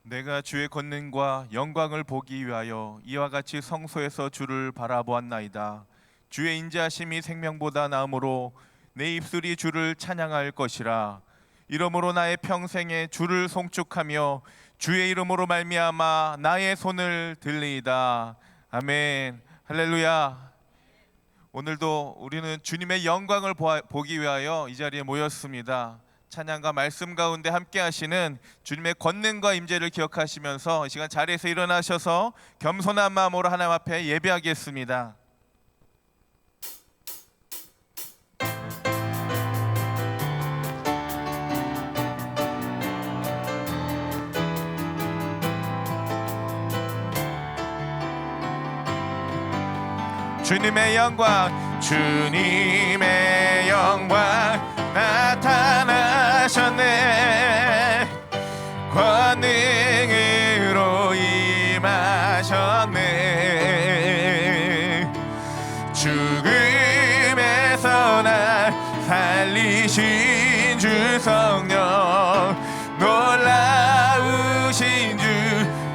내가 주의 권능과 영광을 보기 위하여 이와 같이 성소에서 주를 바라보았나이다. 주의 인자하심이 생명보다 나음으로 내 입술이 주를 찬양할 것이라. 이러므로 나의 평생에 주를 송축하며 주의 이름으로 말미암아 나의 손을 들리이다. 아멘. 할렐루야. 오늘도 우리는 주님의 영광을 보기 위하여 이 자리에 모였습니다. 찬양과 말씀 가운데 함께 하시는 주님의 권능과 임재를 기억하시면서 이 시간 자리에서 일어나셔서 겸손한 마음으로 하나님 앞에 예배하겠습니다. 주님의 영광, 주님의 영광 나타나셨네. 권능으로 임하셨네. 죽음에서 날 살리신 주 성령, 놀라우신 주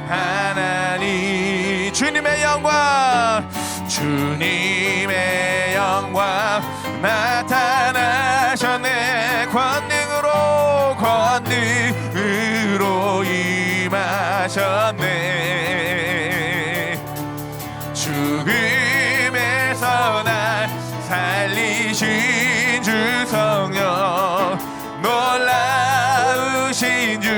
하나님. 주님의 영광, 주님의 영광 나타나셨네. 권능으로 임하셨네. 죽음에서 날 살리신 주 성령, 놀라우신 주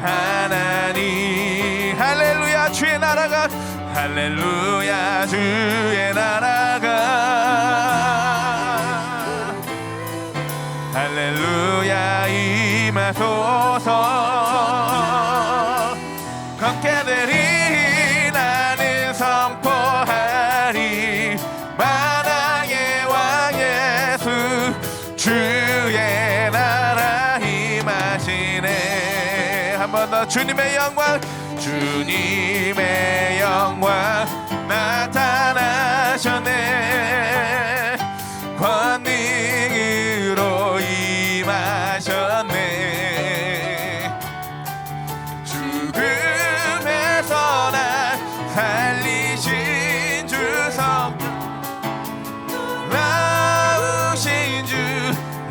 하나님. 할렐루야. 주의 나라가, 할렐루야. 주의 나라가, 할렐루야. 임하소서. 걷게 되리 나는 선포하리. 만왕의 왕 예수, 주의 나라 임하시네. 한 번 더. 주님의 영광, 주님의 영광 나타나셨네. 권능으로 임하셨네. 죽음에서 날 살리신 주 성령, 나우신 주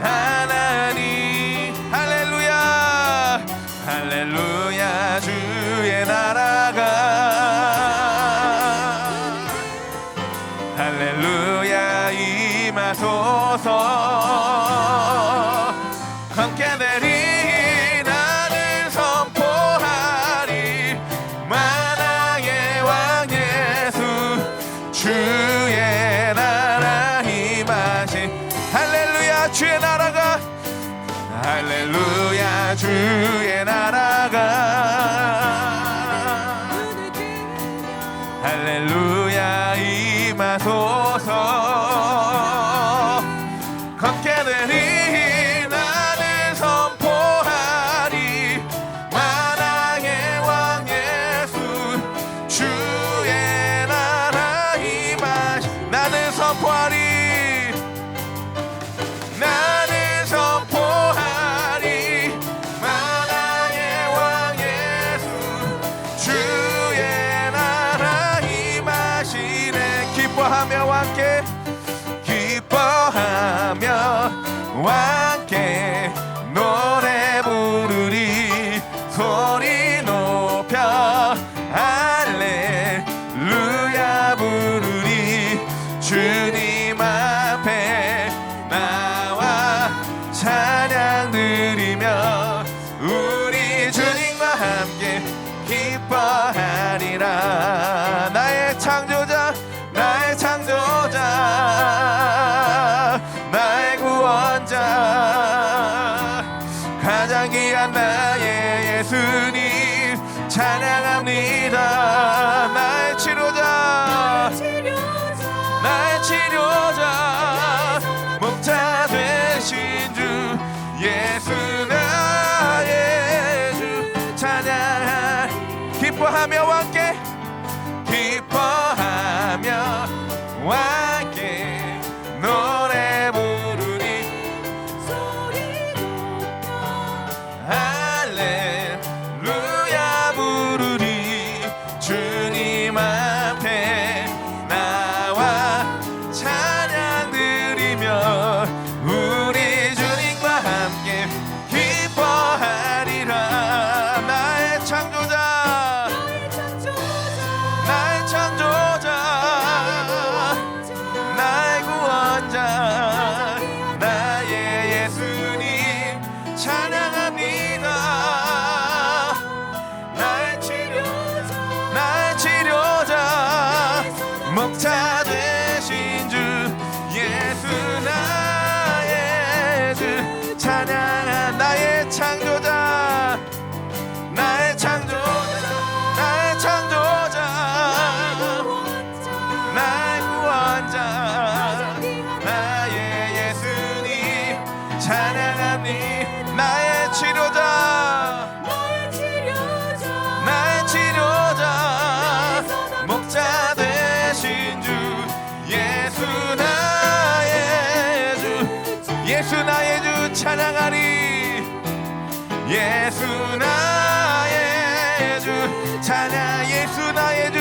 하나님. 할렐루야. 할렐루야. 주의 나라가, 할렐루야. 임하소서. 함께 되리 나는 선포하리. 만왕의 왕 예수, 주의 나라 임하신. 할렐루야. 주의 나라가, 할렐루야. 주의 나라가, 할렐루야. 임하소서. 걷게 되리 나는 선포하리. 만왕의 왕 예수, 주의 나라 임하신. 나는 선포하리. 나는 선포하리. 만왕의 왕 예수, 주의 나라 임하시네. 기뻐하며 함께, 기뻐하며 함께 노래 부르리. 소리 높여 할렐루야 부르리. 주님 앞에 나와 찬양 드리며 우리 주님과 함께 기뻐하리라. 나의 창조자, 나의 창조자, 나의 구원자, 가장 귀한 나의 예수님 찬양합니다. 나의 치료자, 나의 치료자, 목자 되신 주 예수 나의 주 찬양하. 기뻐하며 함께, 기뻐하며 함께 노래 부르리. 소리 높여 할렐루야 부르리. 창조자 나의 창조자 나의 구원자 나의 예수님 찬양합니다. 나의 치료자 목자 되신 주 예수 나의 주 찬양한 나의 창조자 나의 창조자 나의 구원자 나의 예수님 찬양합니다. 나의 치료자 목자 되신 주 예수 나의 주 찬양하리. 예수 나의 주 찬양 예수 나의 주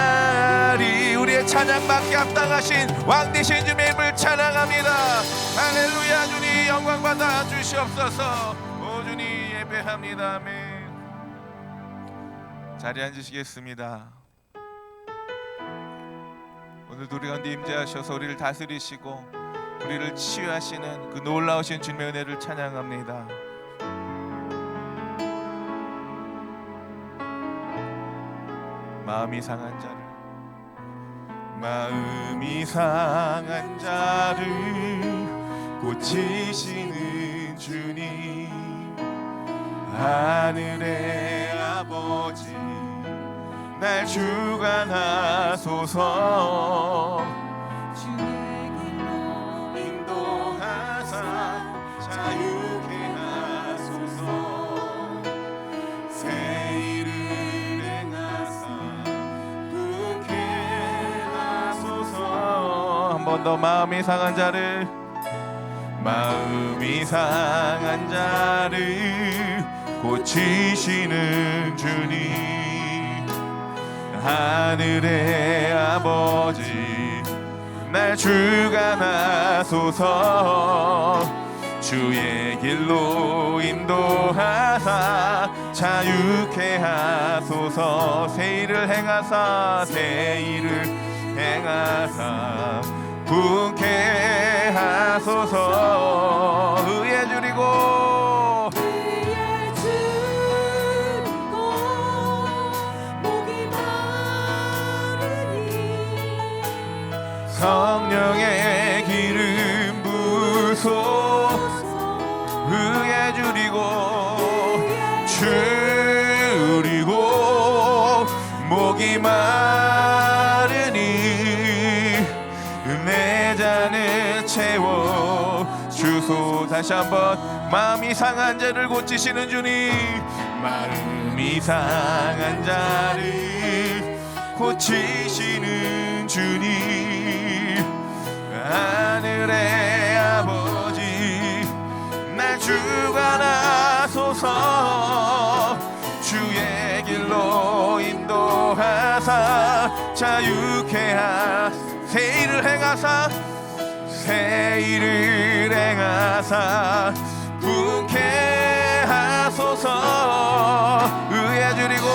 찬양하리. 우리의 찬양받기 합당하신 왕 되신 주의 이름을 찬양합니다. 할렐루야. 주님 영광 받아 주시옵소서. 오 주님 예배합니다. 아멘. 자리에 앉으시겠습니다. 오늘도 우리 가운데 임재하셔서 우리를 다스리시고 우리를 치유하시는 그 놀라우신 주님의 은혜를 찬양합니다. 마음이 상한 자를 고치시는 주님 하늘의 아버지 날 주관하소서. 주의 길로 인도하사 자유케 하소서. 새 일을 행하사 부흥케 하소서. 한 번 더 마음이 상한 자를 고치시는 주님 하늘의 아버지 날 주관하소서. 주의 길로 인도하사 자유케 하소서. 새 일을 행하사 부흥케 하소서. 의에 줄이고 목이 마르니 성령의 기름 부으소서. 의에 줄이고 목이 마르니 내 잔을 채워 주소. 다시 한번 마음이 상한 자를 고치시는 주님 마음이 상한 자를 고치시는 주님 하늘의 아버지 날 주관하소서. 주의 길로 인도하사 자유케 하소서. 새 일을 행하사 부흥케 하소서. 의에 줄이고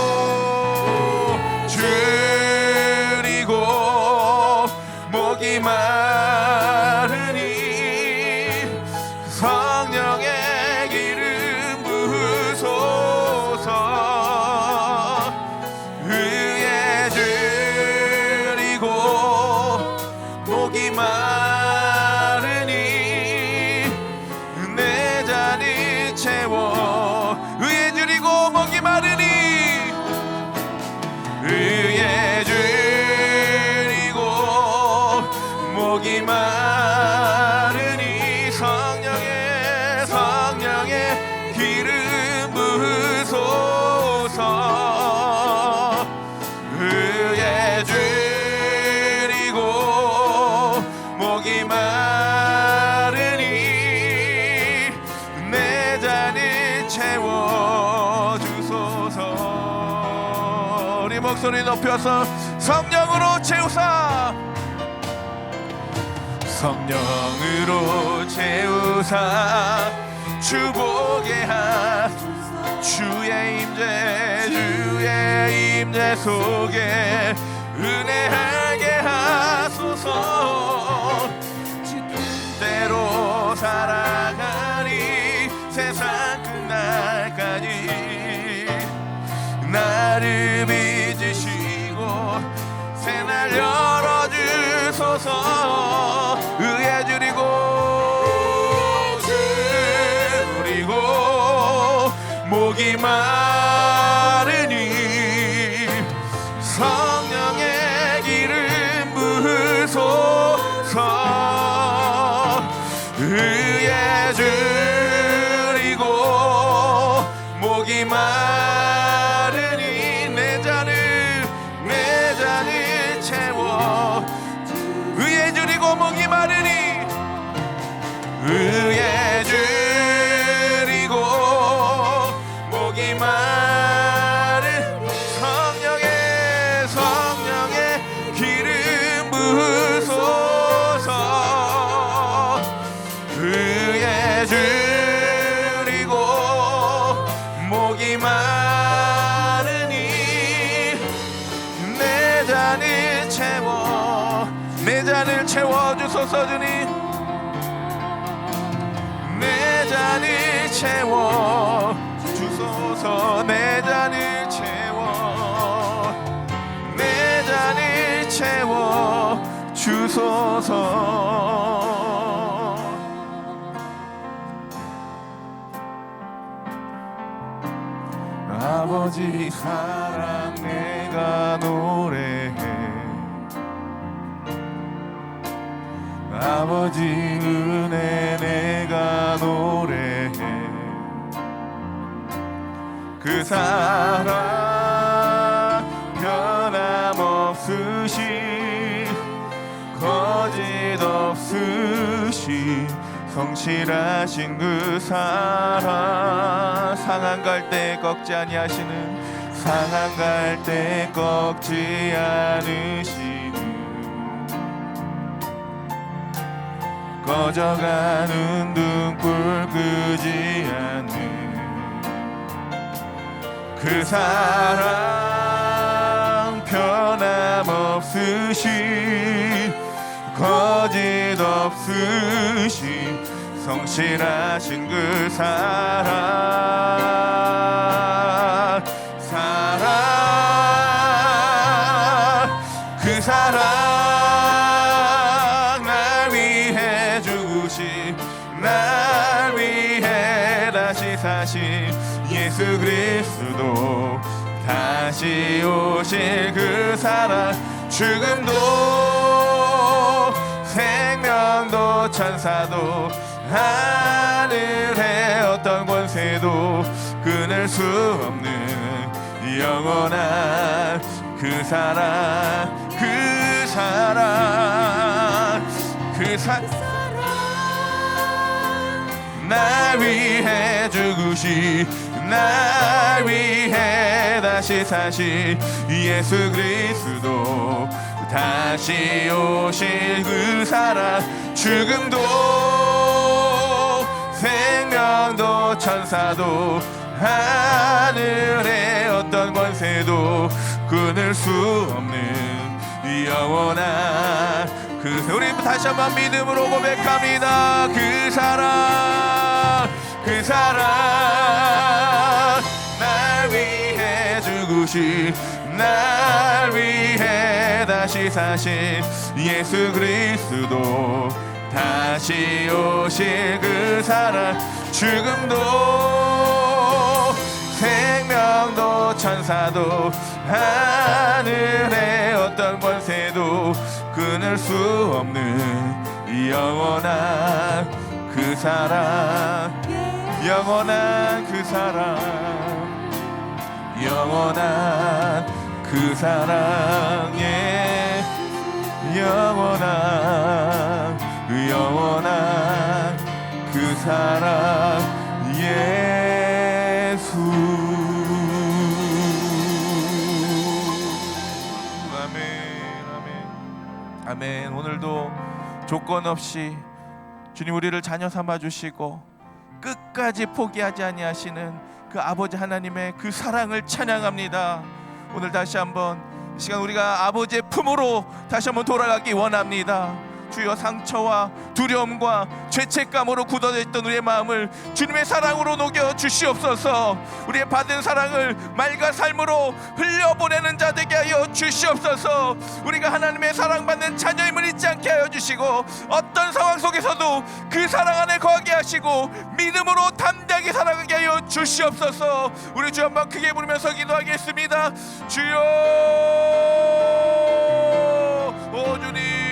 목이 마르니 성령의 기름 부으소서. 의에 줄이고 목이 마르니 내 잔을 채워. 의에 줄이고 목이 마르니 의에 줄이고 목이 마르니 성령의 기름 부으소서. 의에 줄이고 목이 마르니 내 잔을 채워주소서. 우리 목소리 높여서 성령으로 채우사 성령으로 채우사 주보게 하소서. 주의 임재 속에 은혜하게 하소서. 때로 살아가니 세상 끝날까지 나를 빚으시고 새날 열어주소서. 의에 주리고 목이 마르니 성령의 기름 부으소서. 의에 주리고 목이 마르니 내 잔을 채워. 의에 주리고 목이 마르니 의에 주리고 목이 마른 성령의 기름 부으소서. 의에 주리고 목이 마르니 내 잔을 채워주소서. 주님 내 잔을 채워주소서. 내 잔을 채워주소서. 아버지 사랑 내가 노래해. 아버지 은혜 내가 노래해. 그 사랑 변함없으시 거짓 없으시 성실하신 그 사랑. 상한 갈 때 꺾지 아니하시는 상한 갈 때 꺾지 않으시는 꺼져가는 등불 끄지 않는 그 사랑 변함없으시 거짓 없으시 성실하신 그 사랑. 그 사랑 날 위해 죽으신 날 위해 다시 사신 예수 그리스도 다시 오실 그 사랑. 죽음도 생명도 천사도 하늘의 어떤 권세도 끊을 수 없는 영원한 그 사랑. 날 위해 죽으시 날 위해 다시 사신 예수 그리스도 다시 오실 그 사랑. 죽음도 생명도 천사도 하늘의 어떤 권세도 끊을 수 없는 영원한 그. 우리 다시 한번 믿음으로 고백합니다. 그 사랑 날 위해 죽으신 날 위해 다시 사신 예수 그리스도 다시 오실 그 사랑. 죽음도 생명도 천사도 하늘의 어떤 권세도 끊을 수 없는 영원한 그 사랑. 영원한 그 사랑. 영원한 그 사랑에 영원한 그 사랑 예수. 아멘. 오늘도 조건 없이 주님 우리를 자녀 삼아 주시고 끝까지 포기하지 아니하시는 그 아버지 하나님의 그 사랑을 찬양합니다. 오늘 다시 한번 이 시간 우리가 아버지의 품으로 다시 한번 돌아가기 원합니다. 주여, 상처와 두려움과 죄책감으로 굳어져 있던 우리의 마음을 주님의 사랑으로 녹여 주시옵소서. 우리의 받은 사랑을 말과 삶으로 흘려보내는 자 되게 하여 주시옵소서. 우리가 하나님의 사랑받는 자녀임을 잊지 않게 하여 주시고 어떤 상황 속에서도 그 사랑 안에 거하게 하시고 믿음으로 담대하게 살아가게 하여 주시옵소서. 우리 주 한번 크게 부르면서 기도하겠습니다. 주여, 오 주님,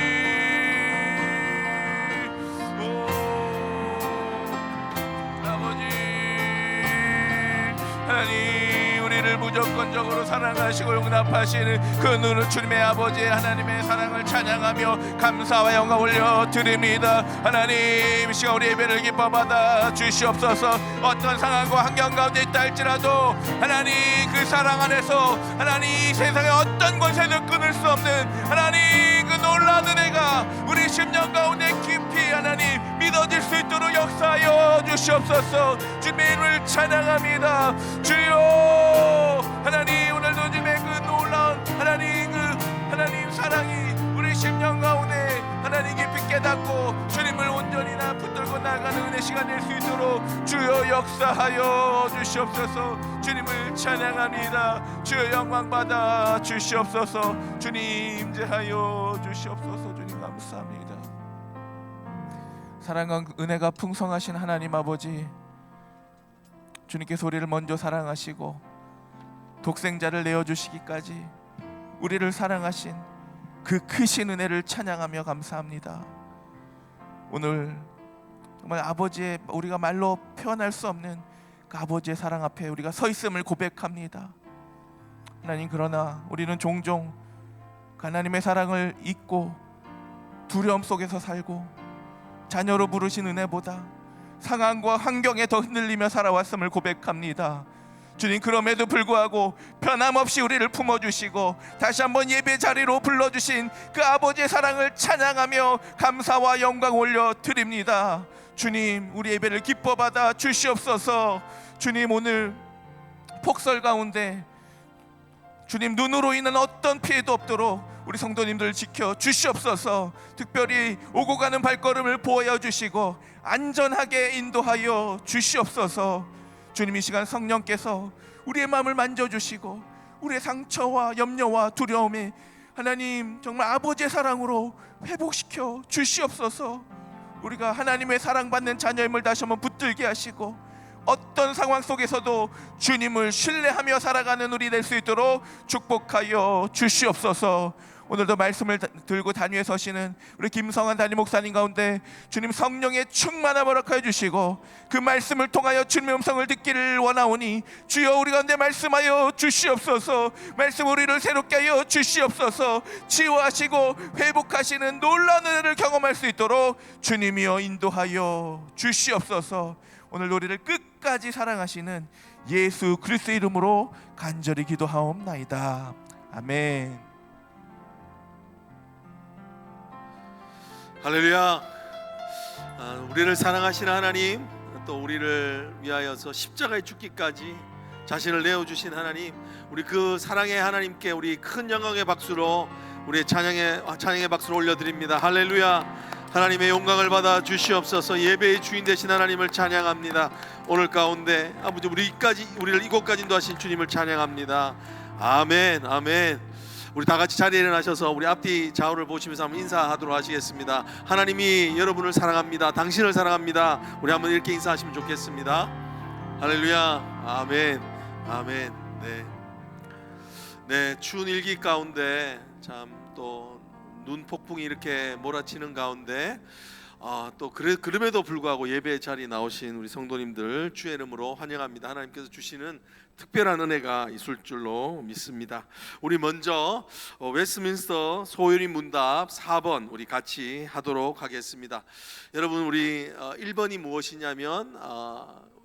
하나님, 우리를 무조건적으로 사랑하시고 용납하시는 그 눈을 주님의 아버지의 하나님의 사랑을 찬양하며 감사와 영광 올려드립니다. 하나님, 이 시간 우리 예배를 기뻐 받아 주시옵소서. 어떤 상황과 환경 가운데 있다 할지라도 하나님 그 사랑 안에서 하나님 세상의 어떤 권세도 끊을 수 없는 하나님 그 놀라운 은혜가 우리 심령 가운데 깊이 하나님 믿어질 수 있도록 역사하여 주시옵소서. 주님의 이름을 찬양합니다. 주여, 하나님 오늘도 주님의 그 놀라운 하나님 사랑이 우리 심령 가운데 하나님 깊이 깨닫고 주님을 온전히나 붙들고 나가는 은혜 시간 될 수 있도록 주여 역사하여 주시옵소서. 주님을 찬양합니다. 주여 영광 받아 주시옵소서. 주님 임재하여 주시옵소서. 주님 감사합니다. 사랑과 은혜가 풍성하신 하나님 아버지, 주님께서 우리를 먼저 사랑하시고 독생자를 내어주시기까지 우리를 사랑하신 그 크신 은혜를 찬양하며 감사합니다. 오늘 정말 아버지의 우리가 말로 표현할 수 없는 그 아버지의 사랑 앞에 우리가 서 있음을 고백합니다. 하나님, 그러나 우리는 종종 하나님의 사랑을 잊고 두려움 속에서 살고 자녀로 부르신 은혜보다 상황과 환경에 더 흔들리며 살아왔음을 고백합니다. 주님, 그럼에도 불구하고 변함없이 우리를 품어주시고 다시 한번 예배 자리로 불러주신 그 아버지의 사랑을 찬양하며 감사와 영광 올려드립니다. 주님, 우리 예배를 기뻐 받아 주시옵소서. 주님, 오늘 폭설 가운데 주님 눈으로 인한 어떤 피해도 없도록 우리 성도님들 지켜 주시옵소서. 특별히 오고 가는 발걸음을 보호하여 주시고 안전하게 인도하여 주시옵소서. 주님, 이 시간 성령께서 우리의 마음을 만져주시고 우리의 상처와 염려와 두려움에 하나님 정말 아버지의 사랑으로 회복시켜 주시옵소서. 우리가 하나님의 사랑받는 자녀임을 다시 한번 붙들게 하시고 어떤 상황 속에서도 주님을 신뢰하며 살아가는 우리 될 수 있도록 축복하여 주시옵소서. 오늘도 말씀을 들고 단위에 서시는 우리 김성환 담임 목사님 가운데 주님 성령의 충만함을 허락하여 주시고 그 말씀을 통하여 주님의 음성을 듣기를 원하오니 주여 우리 가운데 말씀하여 주시옵소서. 말씀 우리를 새롭게 하여 주시옵소서. 치유하시고 회복하시는 놀라운 은혜를 경험할 수 있도록 주님이여 인도하여 주시옵소서. 오늘 우리를 끝까지 사랑하시는 예수 그리스도의 이름으로 간절히 기도하옵나이다. 아멘. 할렐루야. 우리를 사랑하시는 하나님, 또 우리를 위하여서 십자가에 죽기까지 자신을 내어주신 하나님, 우리 그 사랑의 하나님께 우리 큰 영광의 박수로 우리의 찬양의 박수를 올려드립니다. 할렐루야. 하나님의 영광을 받아 주시옵소서. 예배의 주인 되신 하나님을 찬양합니다. 오늘 가운데 아버지 우리를 이곳까지 인도하신 주님을 찬양합니다. 아멘, 아멘. 우리 다 같이 자리에 일어나셔서 우리 앞뒤 좌우를 보시면서 한번 인사하도록 하시겠습니다. 하나님이 여러분을 사랑합니다. 당신을 사랑합니다. 우리 한번 이렇게 인사하시면 좋겠습니다. 할렐루야. 아멘, 아멘. 네, 추운 일기 가운데 참 또 눈 폭풍이 이렇게 몰아치는 가운데 또 그럼에도 불구하고 예배 자리에 나오신 우리 성도님들 주의 이름으로 환영합니다. 하나님께서 주시는 특별한 은혜가 있을 줄로 믿습니다. 우리 먼저 웨스트민스터 소요리 문답 4번 우리 같이 하도록 하겠습니다. 여러분, 우리 1번이 무엇이냐면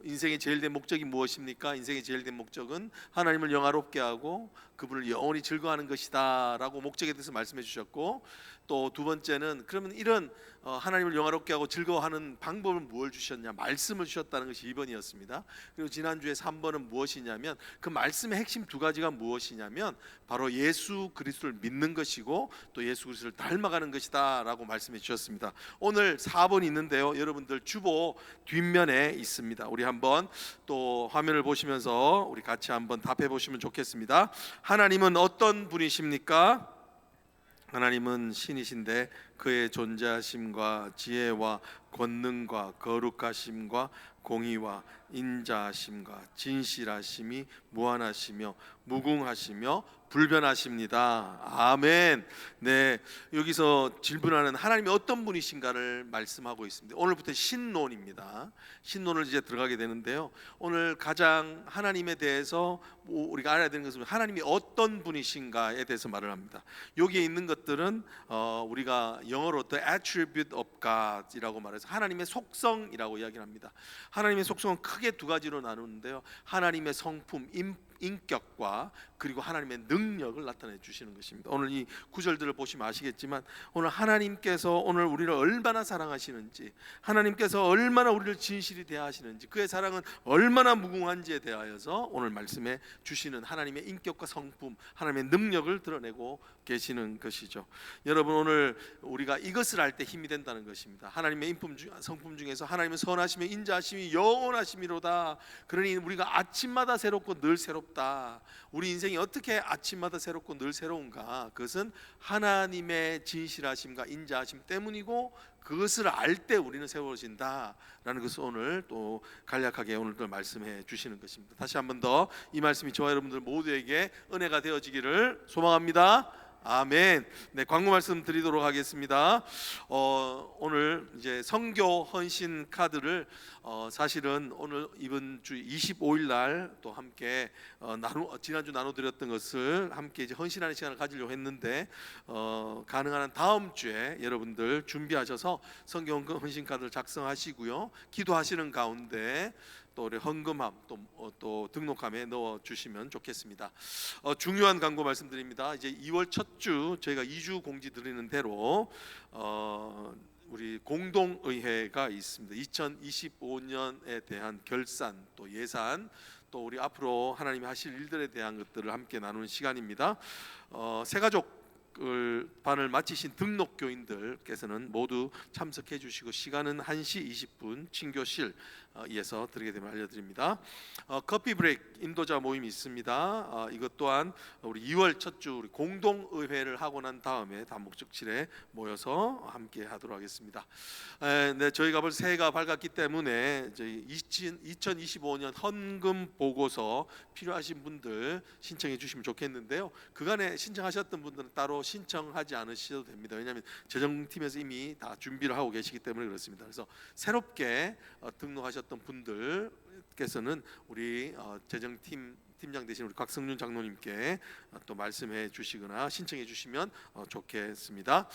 인생의 제일 된 목적이 무엇입니까? 인생의 제일 된 목적은 하나님을 영화롭게 하고 그분을 영원히 즐거워하는 것이다 라고 목적에 대해서 말씀해 주셨고, 또 두 번째는 그러면 이런 하나님을 영화롭게 하고 즐거워하는 방법을 무엇을 주셨냐? 말씀을 주셨다는 것이 2번이었습니다. 그리고 지난주에 3번은 무엇이냐면 그 말씀의 핵심 두 가지가 무엇이냐면 바로 예수 그리스도를 믿는 것이고 또 예수 그리스도를 닮아가는 것이다 라고 말씀해 주셨습니다. 오늘 4번이 있는데요, 여러분들 주보 뒷면에 있습니다. 우리 한번 또 화면을 보시면서 우리 같이 한번 답해 보시면 좋겠습니다. 하나님은 어떤 분이십니까? 하나님은 신이신데 그의 존재하심과 지혜와 권능과 거룩하심과 공의와 인자하심과 진실하심이 무한하시며 무궁하시며 불변하십니다. 아멘. 네, 여기서 질문하는 하나님이 어떤 분이신가를 말씀하고 있습니다. 오늘부터 신론입니다. 신론을 이제 들어가게 되는데요, 오늘 가장 하나님에 대해서 우리가 알아야 되는 것은 하나님이 어떤 분이신가에 대해서 말을 합니다. 여기에 있는 것들은 우리가 영어로 the attribute of God이라고 말해서 하나님의 속성이라고 이야기를 합니다. 하나님의 속성은 크게 두 가지로 나누는데요, 하나님의 성품, 인격과 그리고 하나님의 능력을 나타내 주시는 것입니다. 오늘 이 구절들을 보시면 아시겠지만 오늘 하나님께서 오늘 우리를 얼마나 사랑하시는지, 하나님께서 얼마나 우리를 진실히 대하시는지, 그의 사랑은 얼마나 무궁한지에 대하여서 오늘 말씀해 주시는 하나님의 인격과 성품, 하나님의 능력을 드러내고 계시는 것이죠. 여러분, 오늘 우리가 이것을 알 때 힘이 된다는 것입니다. 하나님의 성품 중에서 하나님의 선하심의 인자하심이 영원하심이로다. 그러니 우리가 아침마다 새롭고 늘 새롭다. 우리 인생이 어떻게 아침마다 새롭고 늘 새로운가? 그것은 하나님의 진실하심과 인자하심 때문이고, 그것을 알 때 우리는 새로워진다라는 것을 오늘 또 간략하게 오늘도 말씀해 주시는 것입니다. 다시 한번 더 이 말씀이 저와 여러분들 모두에게 은혜가 되어지기를 소망합니다. 아멘. 네, 광고 말씀 드리도록 하겠습니다. 오늘 이제 선교 헌신 카드를 사실은 오늘 이번 주 25일 날 또 함께 지난주 나눠드렸던 것을 함께 이제 헌신하는 시간을 가지려고 했는데 가능한 한 다음 주에 여러분들 준비하셔서 선교 헌신 카드를 작성하시고요, 기도하시는 가운데 또 우리 헌금함 또 등록함에 넣어 주시면 좋겠습니다. 중요한 광고 말씀드립니다. 이제 2월 첫 주 저희가 2주 공지 드리는 대로 우리 공동의회가 있습니다. 2025년에 대한 결산 또 예산 또 우리 앞으로 하나님이 하실 일들에 대한 것들을 함께 나누는 시간입니다. 새가족 반을 마치신 등록교인들께서는 모두 참석해 주시고 시간은 1시 20분 친교실에서 드리게 되면 알려드립니다. 커피 브레이크 인도자 모임이 있습니다. 이것 또한 우리 2월 첫 주 우리 공동의회를 하고 난 다음에 다목적실에 모여서 함께 하도록 하겠습니다. 네, 저희가 벌써 새해가 밝았기 때문에 저희 2025년 헌금 보고서 필요하신 분들 신청해 주시면 좋겠는데요, 그간에 신청하셨던 분들은 따로 신청하지 않으셔도 됩니다. 왜냐하면 재정팀에서 이미 다 준비를 하고 계시기 때문에 그렇습니다. 그래서 새롭게 등록하셨던 분들께서는 우리 재정팀장 되신 우리 곽성윤 장로님께 또 말씀해 주시거나 신청해 주시면 좋겠습니다.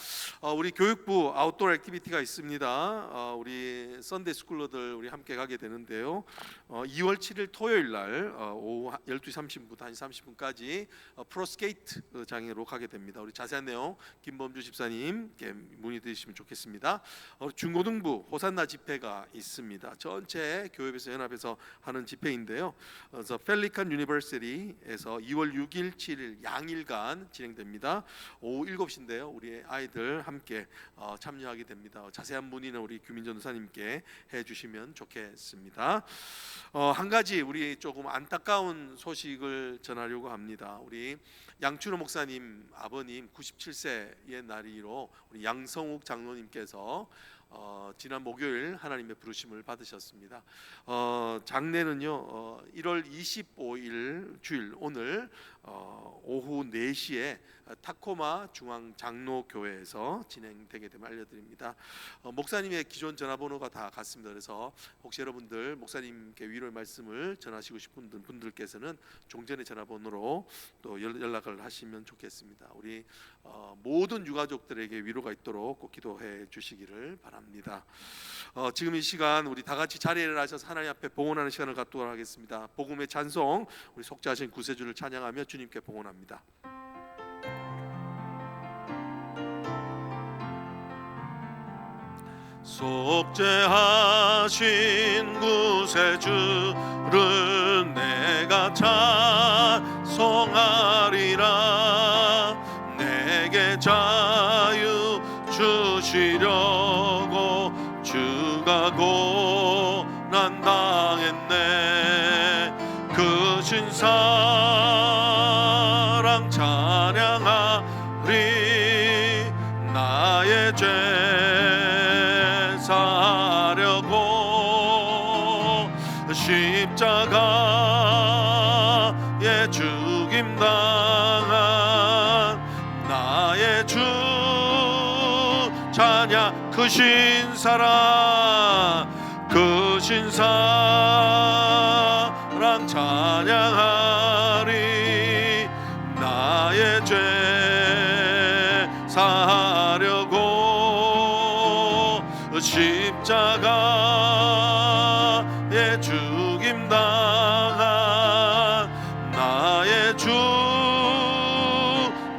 우리 교육부 아웃도어 액티비티가 있습니다. 우리 썬데이 스쿨러들 우리 함께 가게 되는데요, 2월 7일 토요일 날 오후 12시 30분부터 1시 30분까지 프로스케이트 장애로 가게 됩니다. 우리 자세한 내용 김범주 집사님께 문의 드리시면 좋겠습니다. 중고등부 호산나 집회가 있습니다. 전체 교회에서 연합해서 하는 집회인데요, 그래서 펠리칸 유니버시티에서 2월 6일 7일 양일간 진행됩니다. 오후 7시인데요 우리 아이들 함께 참여하게 됩니다. 자세한 문의는 우리 규민 전도사님께 해주시면 좋겠습니다. 한 가지 우리 조금 안타까운 소식을 전하려고 합니다. 우리 양춘호 목사님 아버님 97세의 날이로 우리 양성욱 장로님께서 지난 목요일 하나님의 부르심을 받으셨습니다. 장례는요 1월 25일 주일 오늘 오후 4시에 타코마 중앙 장로교회에서 진행되게 되면 알려드립니다. 목사님의 기존 전화번호가 다 같습니다. 그래서 혹시 여러분들 목사님께 위로의 말씀을 전하시고 싶은 분들께서는 종전의 전화번호로 또 연락을 하시면 좋겠습니다. 우리 모든 유가족들에게 위로가 있도록 꼭 기도해 주시기를 바랍니다. 지금 이 시간 우리 다 같이 자리를 하셔서 하나님 앞에 봉헌하는 시간을 갖도록 하겠습니다. 복음의 찬송 우리 속죄하신 구세주를 찬양하며 주님께 봉헌합니다. 속죄하신 구세주를 내가 찬송하리라. 내게 자유 주시려고 주가 고난 당했네. 그 신사랑 찬양하리. 나의 죄 사하려고 십자가에 죽임당한 나의 주 찬양. 그 신사랑 그 신사랑 찬양하리. 나의 죄 사하려고 십자가에 죽임당한 나의 주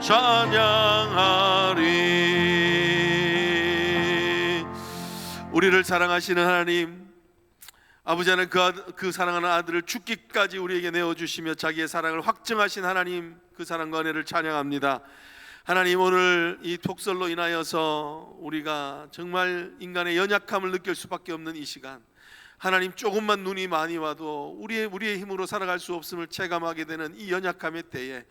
찬양하리. 우리를 사랑하시는 하나님 아버지 하나님, 그 사랑하는 아들을 죽기까지 우리에게 내어주시며 자기의 사랑을 확증하신 하나님, 그 사랑과 은혜를 찬양합니다. 하나님, 오늘 이 톡설로 인하여서 우리가 정말 인간의 연약함을 느낄 수밖에 없는 이 시간, 하나님, 조금만 눈이 많이 와도 우리의 힘으로 살아갈 수 없음을 체감하게 되는 이 연약함의 때에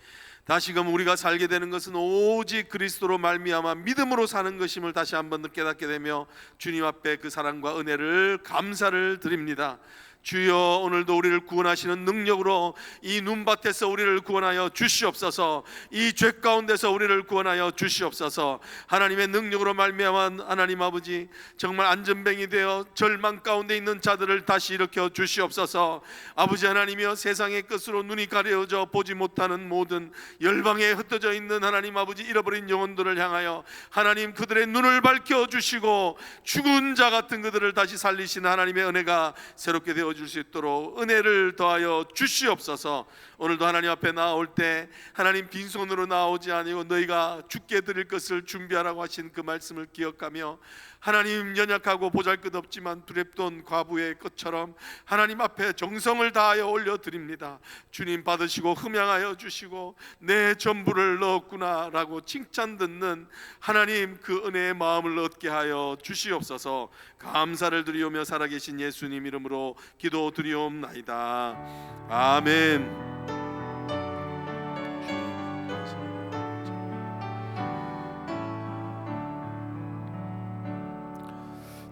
다시금 우리가 살게 되는 것은 오직 그리스도로 말미암아 믿음으로 사는 것임을 다시 한번 깨닫게 되며 주님 앞에 그 사랑과 은혜를 감사를 드립니다. 주여, 오늘도 우리를 구원하시는 능력으로 이 눈밭에서 우리를 구원하여 주시옵소서. 이 죄 가운데서 우리를 구원하여 주시옵소서. 하나님의 능력으로 말미암아 하나님 아버지, 정말 안전뱅이 되어 절망 가운데 있는 자들을 다시 일으켜 주시옵소서. 아버지 하나님이여, 세상의 끝으로 눈이 가려져 보지 못하는 모든 열방에 흩어져 있는 하나님 아버지 잃어버린 영혼들을 향하여 하나님, 그들의 눈을 밝혀 주시고 죽은 자 같은 그들을 다시 살리시는 하나님의 은혜가 새롭게 되어 줄 수 있도록 은혜를 더하여 주시옵소서. 오늘도 하나님 앞에 나올 때 하나님, 빈손으로 나오지 아니고 너희가 주께 드릴 것을 준비하라고 하신 그 말씀을 기억하며 하나님, 연약하고 보잘것없지만 두렵던 과부의 것처럼 하나님 앞에 정성을 다하여 올려드립니다. 주님, 받으시고 흠양하여 주시고 내 전부를 넣었구나 라고 칭찬 듣는 하나님, 그 은혜의 마음을 얻게 하여 주시옵소서. 감사를 드리오며 살아계신 예수님 이름으로 기도드리옵나이다. 아멘.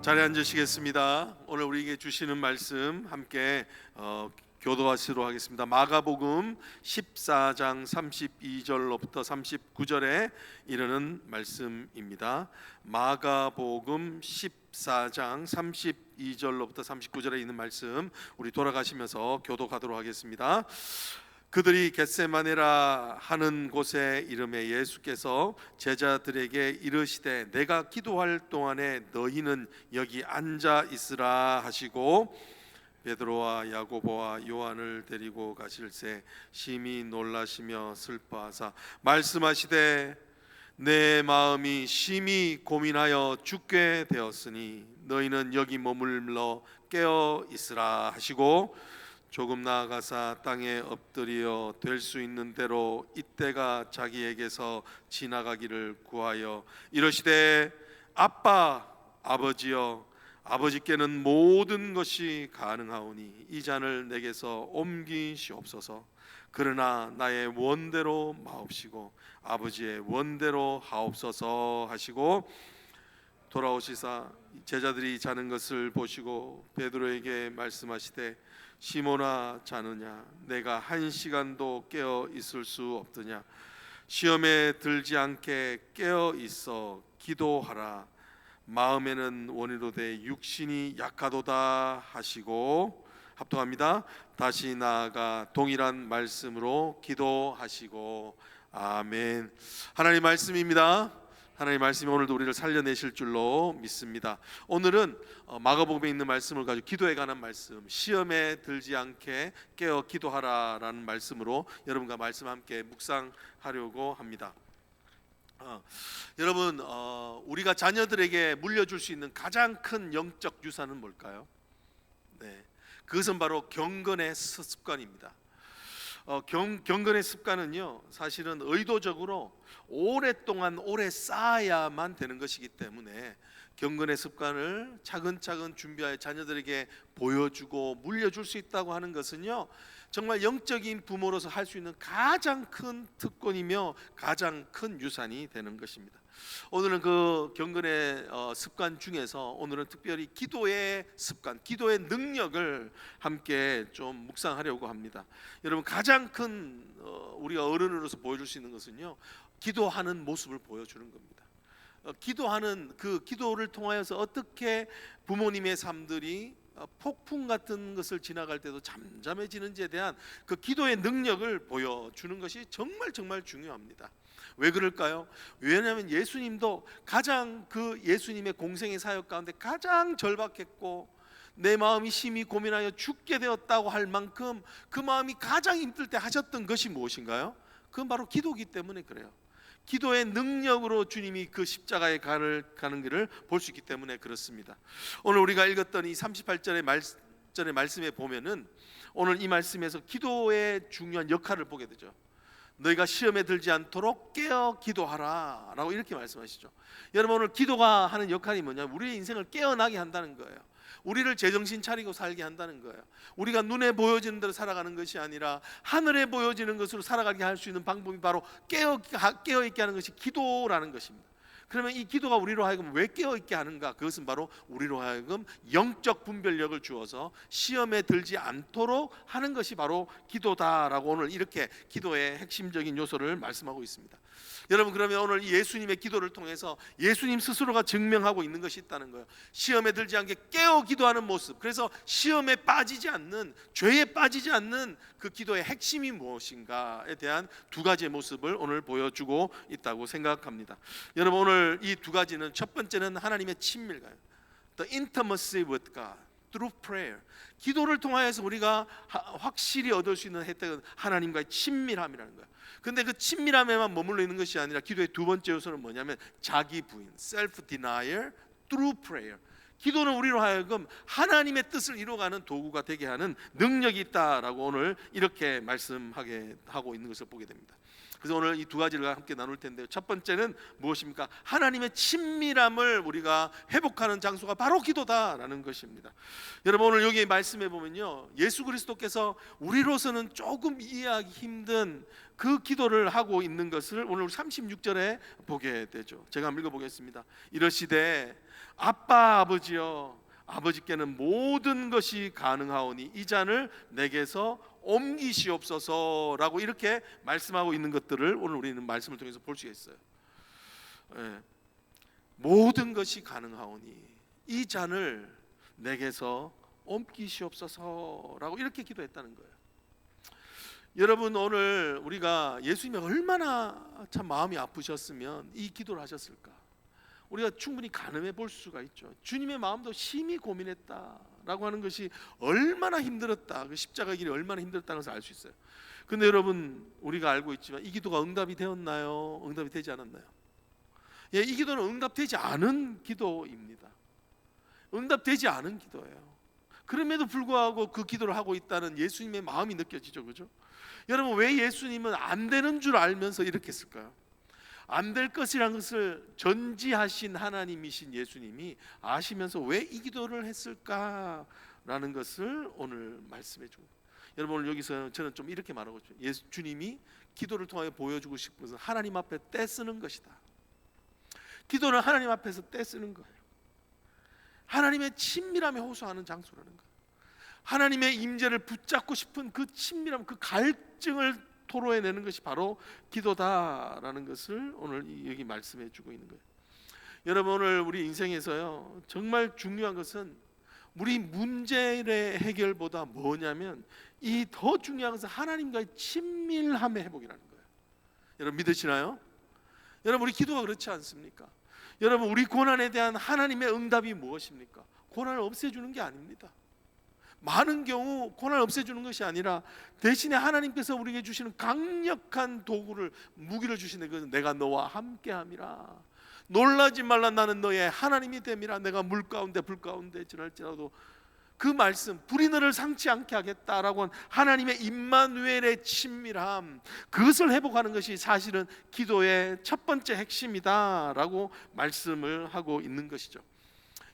자리에 앉으시겠습니다. 오늘 우리에게 주시는 말씀 함께 교도하시도록 하겠습니다. 마가복음 14장 32절로부터 39절에 이르는 말씀입니다. 마가복음 14장 32절로부터 39절에 있는 말씀 우리 돌아가시면서 교도하도록 하겠습니다. 그들이 겟세마네라 하는 곳에 이름에 예수께서 제자들에게 이르시되 내가 기도할 동안에 너희는 여기 앉아 있으라 하시고 베드로와 야고보와 요한을 데리고 가실새 심히 놀라시며 슬퍼하사 말씀하시되 내 마음이 심히 고민하여 죽게 되었으니 너희는 여기 머물러 깨어 있으라 하시고 조금 나아가사 땅에 엎드려 될 수 있는 대로 이때가 자기에게서 지나가기를 구하여 이르시되 아빠 아버지여 아버지께는 모든 것이 가능하오니 이 잔을 내게서 옮기시옵소서. 그러나 나의 원대로 마옵시고 아버지의 원대로 하옵소서 하시고 돌아오시사 제자들이 자는 것을 보시고 베드로에게 말씀하시되 시몬아 자느냐 내가 한 시간도 깨어 있을 수 없더냐 시험에 들지 않게 깨어 있어 기도하라 마음에는 원이로되 육신이 약하도다 하시고 합독합니다. 다시 나아가 동일한 말씀으로 기도하시고 아멘. 하나님 말씀입니다. 하나님 말씀이 오늘도 우리를 살려내실 줄로 믿습니다. 오늘은 마가복음에 있는 말씀을 가지고 기도에 관한 말씀, 시험에 들지 않게 깨어 기도하라라는 말씀으로 여러분과 말씀 함께 묵상하려고 합니다. 여러분, 우리가 자녀들에게 물려줄 수 있는 가장 큰 영적 유산은 뭘까요? 네, 그것은 바로 경건의 습관입니다. 경건의 습관은요, 사실은 의도적으로 오랫동안 오래 쌓아야만 되는 것이기 때문에 경건의 습관을 차근차근 준비하여 자녀들에게 보여주고 물려줄 수 있다고 하는 것은요, 정말 영적인 부모로서 할 수 있는 가장 큰 특권이며 가장 큰 유산이 되는 것입니다. 오늘은 그 경건의 습관 중에서 오늘은 특별히 기도의 습관, 기도의 능력을 함께 좀 묵상하려고 합니다. 여러분, 가장 큰 우리가 어른으로서 보여줄 수 있는 것은요, 기도하는 모습을 보여주는 겁니다. 기도하는 그 기도를 통하여서 어떻게 부모님의 삶들이 폭풍 같은 것을 지나갈 때도 잠잠해지는지에 대한 그 기도의 능력을 보여주는 것이 정말 정말 중요합니다. 왜 그럴까요? 왜냐하면 예수님도 가장 그 예수님의 공생의 사역 가운데 가장 절박했고 내 마음이 심히 고민하여 죽게 되었다고 할 만큼 그 마음이 가장 힘들 때 하셨던 것이 무엇인가요? 그건 바로 기도이기 때문에 그래요. 기도의 능력으로 주님이 그 십자가에 가는 길을 볼 수 있기 때문에 그렇습니다. 오늘 우리가 읽었던 이 38절의 말씀에 보면은 오늘 이 말씀에서 기도의 중요한 역할을 보게 되죠. 너희가 시험에 들지 않도록 깨어 기도하라 라고 이렇게 말씀하시죠. 여러분, 오늘 기도가 하는 역할이 뭐냐면 우리의 인생을 깨어나게 한다는 거예요. 우리를 제정신 차리고 살게 한다는 거예요. 우리가 눈에 보여지는 대로 살아가는 것이 아니라 하늘에 보여지는 것으로 살아가게 할 수 있는 방법이 바로 깨어있게 하는 것이 기도라는 것입니다. 그러면 이 기도가 우리로 하여금 왜 깨어있게 하는가? 그것은 바로 우리로 하여금 영적 분별력을 주어서 시험에 들지 않도록 하는 것이 바로 기도다라고 오늘 이렇게 기도의 핵심적인 요소를 말씀하고 있습니다. 여러분, 그러면 오늘 이 예수님의 기도를 통해서 예수님 스스로가 증명하고 있는 것이 있다는 거예요. 시험에 들지 않게 깨어 기도하는 모습. 그래서 시험에 빠지지 않는, 죄에 빠지지 않는 그 기도의 핵심이 무엇인가에 대한 두 가지의 모습을 오늘 보여주고 있다고 생각합니다. 여러분, 오늘 이 두 가지는, 첫 번째는 하나님의 친밀감, The intimacy with God through prayer. 기도를 통하여서 우리가 확실히 얻을 수 있는 혜택은 하나님과의 친밀함이라는 거예요. 근데 그 친밀함에만 머물러 있는 것이 아니라 기도의 두 번째 요소는 뭐냐면 자기 부인, self denial through prayer. 기도는 우리로 하여금 하나님의 뜻을 이루어가는 도구가 되게 하는 능력이 있다라고 오늘 이렇게 말씀하게 하고 있는 것을 보게 됩니다. 그래서 오늘 이 두 가지를 함께 나눌 텐데요. 첫 번째는 무엇입니까? 하나님의 친밀함을 우리가 회복하는 장소가 바로 기도다라는 것입니다. 여러분, 오늘 여기 말씀해 보면요, 예수 그리스도께서 우리로서는 조금 이해하기 힘든 그 기도를 하고 있는 것을 오늘 36절에 보게 되죠. 제가 한번 읽어보겠습니다. 이러시되 아빠 아버지여, 아버지께는 모든 것이 가능하오니 이 잔을 내게서 옮기시옵소서라고 이렇게 말씀하고 있는 것들을 오늘 우리는 말씀을 통해서 볼 수 있어요. 모든 것이 가능하오니 이 잔을 내게서 옮기시옵소서라고 이렇게 기도했다는 거예요. 여러분, 오늘 우리가 예수님이 얼마나 참 마음이 아프셨으면 이 기도를 하셨을까? 우리가 충분히 가늠해 볼 수가 있죠. 주님의 마음도 심히 고민했다라고 하는 것이 얼마나 힘들었다, 그 십자가 길이 얼마나 힘들었다는 것을 알 수 있어요. 근데 여러분, 우리가 알고 있지만 이 기도가 응답이 되었나요? 응답이 되지 않았나요? 예, 이 기도는 응답되지 않은 기도입니다. 응답되지 않은 기도예요. 그럼에도 불구하고 그 기도를 하고 있다는 예수님의 마음이 느껴지죠, 그죠? 여러분, 왜 예수님은 안 되는 줄 알면서 이렇게 했을까요? 안 될 것이란 것을 전지하신 하나님이신 예수님이 아시면서 왜 이 기도를 했을까라는 것을 오늘 말씀해 주고, 여러분, 오늘 여기서 저는 좀 이렇게 말하고 싶어요. 주님이 기도를 통하여 보여주고 싶은 것은 하나님 앞에 떼쓰는 것이다. 기도는 하나님 앞에서 떼쓰는 거예요. 하나님의 친밀함에 호소하는 장소라는 거예요. 하나님의 임재를 붙잡고 싶은 그 친밀함, 그 갈증을 토로해내는 것이 바로 기도다라는 것을 오늘 여기 말씀해 주고 있는 거예요. 여러분, 오늘 우리 인생에서요, 정말 중요한 것은 우리 문제의 해결보다 뭐냐면 이 더 중요한 것은 하나님과의 친밀함의 회복이라는 거예요. 여러분, 믿으시나요? 여러분, 우리 기도가 그렇지 않습니까? 여러분, 우리 고난에 대한 하나님의 응답이 무엇입니까? 고난을 없애주는 게 아닙니다. 많은 경우 고난을 없애주는 것이 아니라 대신에 하나님께서 우리에게 주시는 강력한 도구를, 무기를 주시는 것은 내가 너와 함께함이라. 놀라지 말라, 나는 너의 하나님이 됨이라. 내가 물 가운데 불 가운데 지날지라도 그 말씀, 불이 너를 상치 않게 하겠다라고 한 하나님의 임마누엘의 친밀함, 그것을 회복하는 것이 사실은 기도의 첫 번째 핵심이다라고 말씀을 하고 있는 것이죠.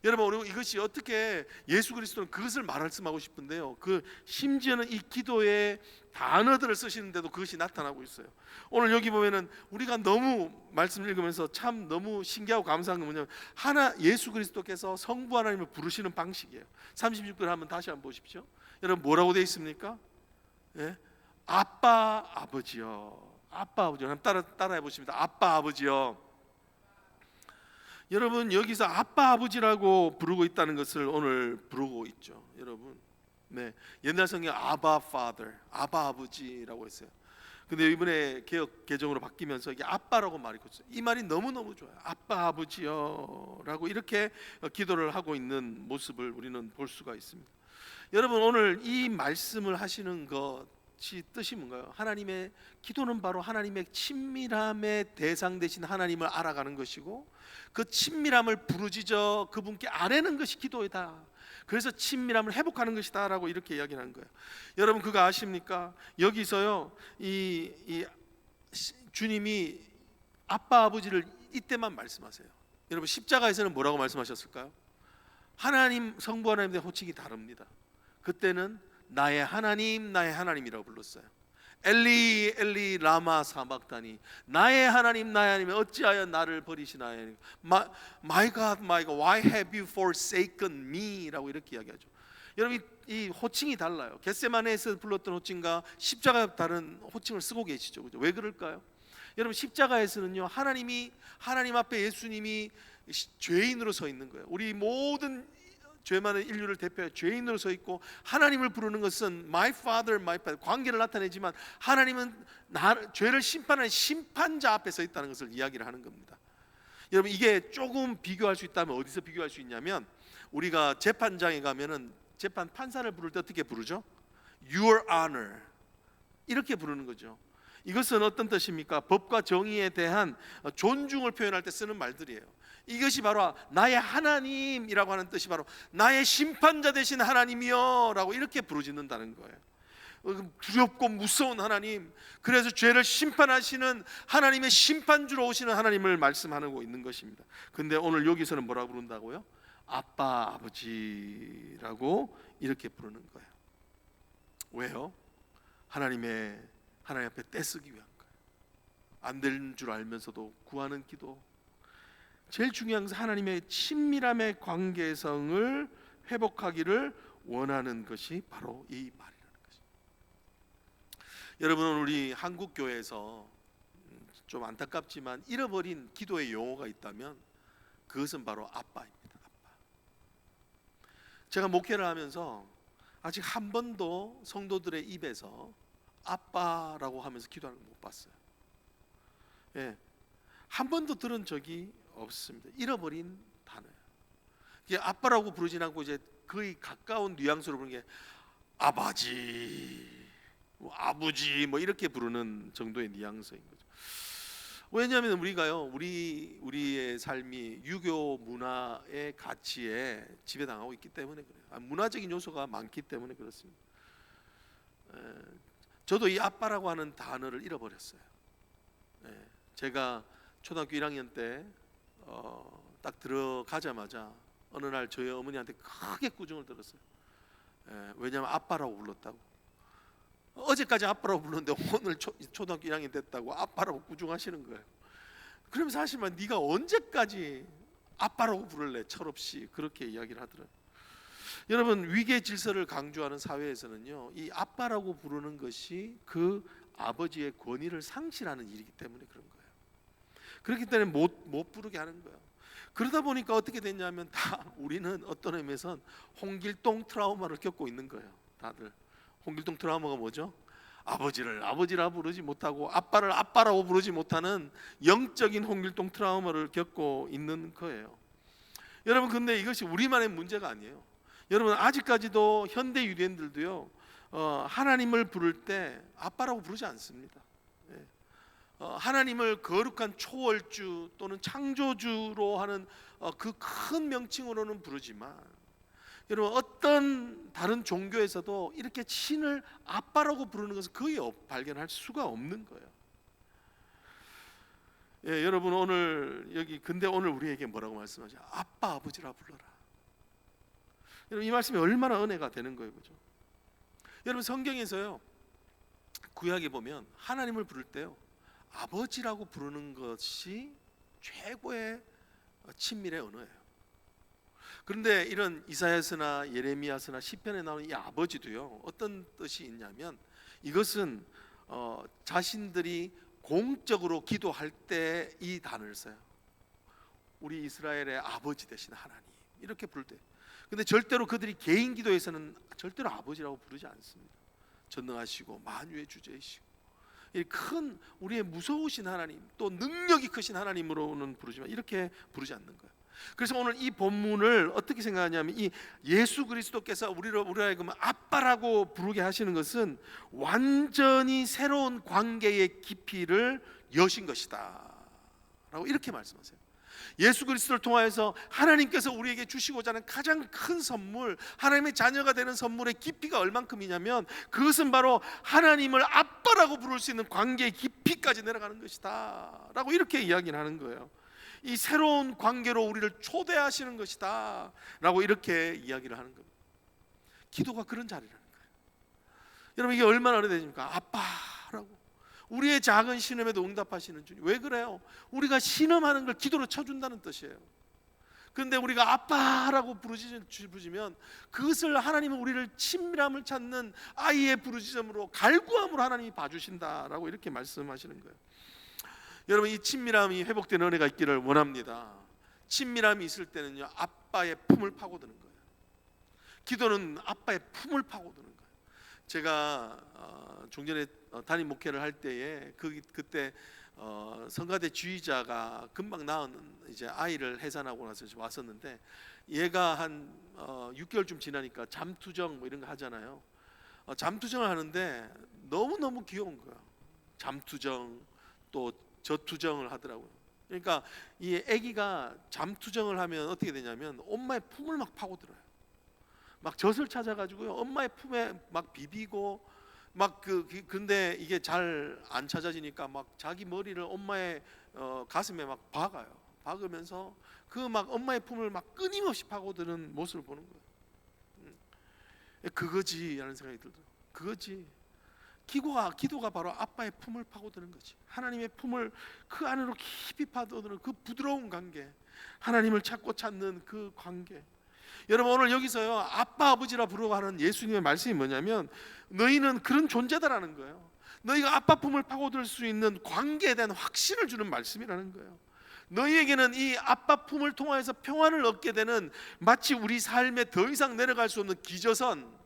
여러분, 우리 이것이 어떻게, 예수 그리스도는 그것을 말씀하고 싶은데요, 그 심지어는 이 기도의 단어들을 쓰시는데도 그것이 나타나고 있어요. 오늘 여기 보면은 우리가 너무 말씀 읽으면서 참 너무 신기하고 감사한 건 뭐냐면, 예수 그리스도께서 성부 하나님을 부르시는 방식이에요. 36절 한번 다시 한번 보십시오. 여러분, 뭐라고 되어 있습니까? 예? 아빠 아버지요. 아빠 아버지요. 한번 따라해 보십니다. 아빠 아버지요. 여러분, 여기서 아빠 아버지라고 부르고 있다는 것을 오늘 부르고 있죠. 여러분, 네, 옛날 성경 아바 파더, 아바 아버지라고 했어요. 근데 이번에 개역 개정으로 바뀌면서 이게 아빠라고 말이 있어요. 이 말이 너무너무 좋아요. 아빠 아버지요라고 이렇게 기도를 하고 있는 모습을 우리는 볼 수가 있습니다. 여러분, 오늘 이 말씀을 하시는 것이 뜻이 뭔가요? 하나님의 기도는 바로 하나님의 친밀함의 대상 되신 하나님을 알아가는 것이고, 그 친밀함을 부르짖어 그분께 아뢰는 것이 기도이다. 그래서 친밀함을 회복하는 것이다 라고 이렇게 이야기하는 거예요. 여러분, 그거 아십니까? 여기서요, 이 주님이 아빠 아버지를 이때만 말씀하세요. 여러분, 십자가에서는 뭐라고 말씀하셨을까요? 하나님, 성부 하나님의 호칭이 다릅니다. 그때는 나의 하나님, 나의 하나님이라고 불렀어요. 엘리 엘리 라마 사박다니, 나의 하나님, 나의 하나님, 어찌하여 나를 버리시나요? My God, my God, why have you forsaken me? 라고 이렇게 이야기하죠. 여러분, 이 호칭이 달라요. 겟세마네에서 불렀던 호칭과 십자가 다른 호칭을 쓰고 계시죠. 그죠? 왜 그럴까요? 여러분, 십자가에서는요, 하나님 앞에 예수님이 죄인으로 서 있는 거예요. 우리 모든 죄 많은 인류를 대표해 죄인으로 서 있고, 하나님을 부르는 것은 My Father, My Father, 관계를 나타내지만 하나님은 죄를 심판하는 심판자 앞에 서 있다는 것을 이야기를 하는 겁니다. 여러분, 이게 조금 비교할 수 있다면 어디서 비교할 수 있냐면, 우리가 재판장에 가면은 재판 판사를 부를 때 어떻게 부르죠? Your Honor, 이렇게 부르는 거죠. 이것은 어떤 뜻입니까? 법과 정의에 대한 존중을 표현할 때 쓰는 말들이에요. 이것이 바로 나의 하나님이라고 하는 뜻이 바로 나의 심판자 되신 하나님이여 라고 이렇게 부르짖는다는 거예요. 두렵고 무서운 하나님, 그래서 죄를 심판하시는 하나님의 심판주로 오시는 하나님을 말씀하고 있는 것입니다. 근데 오늘 여기서는 뭐라고 부른다고요? 아빠 아버지라고 이렇게 부르는 거예요. 왜요? 하나님 앞에 떼쓰기 위한 거예요. 안 될 줄 알면서도 구하는 기도, 제일 중요한 것은 하나님의 친밀함의 관계성을 회복하기를 원하는 것이 바로 이 말이라는 것입니다. 여러분, 우리 한국 교회에서 좀 안타깝지만 잃어버린 기도의 용어가 있다면 그것은 바로 아빠입니다. 아빠. 제가 목회를 하면서 아직 한 번도 성도들의 입에서 아빠라고 하면서 기도하는 걸 못 봤어요. 예, 한 번도 들은 적이 없습니다. 잃어버린 단어예요. 이게 아빠라고 부르진 않고 이제 거의 가까운 뉘앙스로 부르는 게 아버지, 아버지 뭐 이렇게 부르는 정도의 뉘앙스인 거죠. 왜냐하면 우리가요, 우리의 삶이 유교 문화의 가치에 지배당하고 있기 때문에 그래요. 문화적인 요소가 많기 때문에 그렇습니다. 저도 이 아빠라고 하는 단어를 잃어버렸어요. 제가 초등학교 1학년 때 딱 들어가자마자 어느 날 저희 어머니한테 크게 꾸중을 들었어요. 왜냐하면 아빠라고 불렀다고. 어제까지 아빠라고 불렀는데 오늘 초등학교 1학년 됐다고 아빠라고 꾸중하시는 거예요. 그러면 사실 네가 언제까지 아빠라고 부를래? 철없이 그렇게 이야기를 하더라고요. 여러분, 위계 질서를 강조하는 사회에서는요, 이 아빠라고 부르는 것이 그 아버지의 권위를 상실하는 일이기 때문에 그런 거예요. 그렇기 때문에 못 부르게 하는 거예요. 그러다 보니까 어떻게 됐냐면 우리는 어떤 의미에선 홍길동 트라우마를 겪고 있는 거예요. 다들 홍길동 트라우마가 뭐죠? 아버지를 아버지라 부르지 못하고 아빠를 아빠라고 부르지 못하는 영적인 홍길동 트라우마를 겪고 있는 거예요. 여러분, 근데 이것이 우리만의 문제가 아니에요. 여러분 아직까지도 현대 유대인들도요 하나님을 부를 때 아빠라고 부르지 않습니다. 예. 하나님을 거룩한 초월주 또는 창조주로 하는 그 큰 명칭으로는 부르지만, 여러분 어떤 다른 종교에서도 이렇게 신을 아빠라고 부르는 것을 거의 발견할 수가 없는 거예요. 예, 여러분 오늘 여기 근데 오늘 우리에게 뭐라고 말씀하죠? 아빠 아버지라 불러라. 여러분 이 말씀이 얼마나 은혜가 되는 거예요, 그죠? 여러분 성경에서요 구약에 보면 하나님을 부를 때요 아버지라고 부르는 것이 최고의 친밀의 언어예요. 그런데 이런 이사야서나 예레미야서나 시편에 나오는 이 아버지도요 어떤 뜻이 있냐면, 이것은 자신들이 공적으로 기도할 때 이 단어를 써요. 우리 이스라엘의 아버지 되신 하나님 이렇게 부를 때. 근데 절대로 그들이 개인 기도에서는 절대로 아버지라고 부르지 않습니다. 전능하시고 만유의 주제이시고 이 큰 우리의 무서우신 하나님, 또 능력이 크신 하나님으로는 부르지만 이렇게 부르지 않는 거예요. 그래서 오늘 이 본문을 어떻게 생각하냐면, 이 예수 그리스도께서 우리를 하여금 아빠라고 부르게 하시는 것은 완전히 새로운 관계의 깊이를 여신 것이다 라고 이렇게 말씀하세요. 예수 그리스도를 통하여서 하나님께서 우리에게 주시고자 하는 가장 큰 선물, 하나님의 자녀가 되는 선물의 깊이가 얼만큼이냐면, 그것은 바로 하나님을 아빠라고 부를 수 있는 관계의 깊이까지 내려가는 것이다 라고 이렇게 이야기를 하는 거예요. 이 새로운 관계로 우리를 초대하시는 것이다 라고 이렇게 이야기를 하는 겁니다. 기도가 그런 자리라는 거예요. 여러분 이게 얼마나 오래되십니까? 아빠라고 우리의 작은 신음에도 응답하시는 주님. 왜 그래요? 우리가 신음하는 걸 기도로 쳐준다는 뜻이에요. 그런데 우리가 아빠라고 부르짖으면 그것을 하나님은 우리를 친밀함을 찾는 아이의 부르짖음으로, 갈구함으로 하나님이 봐주신다라고 이렇게 말씀하시는 거예요. 여러분 이 친밀함이 회복되는 은혜가 있기를 원합니다. 친밀함이 있을 때는요 아빠의 품을 파고드는 거예요. 기도는 아빠의 품을 파고드는 거예요. 제가 종전에 담임 목회를 할 때에 그때 성가대 지휘자가 금방 낳은 이제 아이를 해산하고 나서 왔었는데, 얘가 한 6개월쯤 지나니까 잠투정 뭐 이런 거 하잖아요. 잠투정을 하는데 너무너무 귀여운 거야. 잠투정 또 젖투정을 하더라고요. 그러니까 이 아기가 잠투정을 하면 어떻게 되냐면 엄마의 품을 막 파고들어요. 막 젖을 찾아가지고요 엄마의 품에 막 비비고 막 근데 이게 잘 안 찾아지니까 막 자기 머리를 엄마의 가슴에 막 박으면서 그 막 엄마의 품을 막 끊임없이 파고드는 모습을 보는 거예요. 그거지 라는 생각이 들더라고요. 그거지. 기도가 바로 아빠의 품을 파고드는 거지. 하나님의 품을 그 안으로 깊이 파고드는 그 부드러운 관계, 하나님을 찾는 그 관계. 여러분 오늘 여기서요 아빠 아버지라 부르고 하는 예수님의 말씀이 뭐냐면, 너희는 그런 존재다라는 거예요. 너희가 아빠 품을 파고들 수 있는 관계에 대한 확신을 주는 말씀이라는 거예요. 너희에게는 이 아빠 품을 통하여서 평안을 얻게 되는, 마치 우리 삶에 더 이상 내려갈 수 없는 기저선,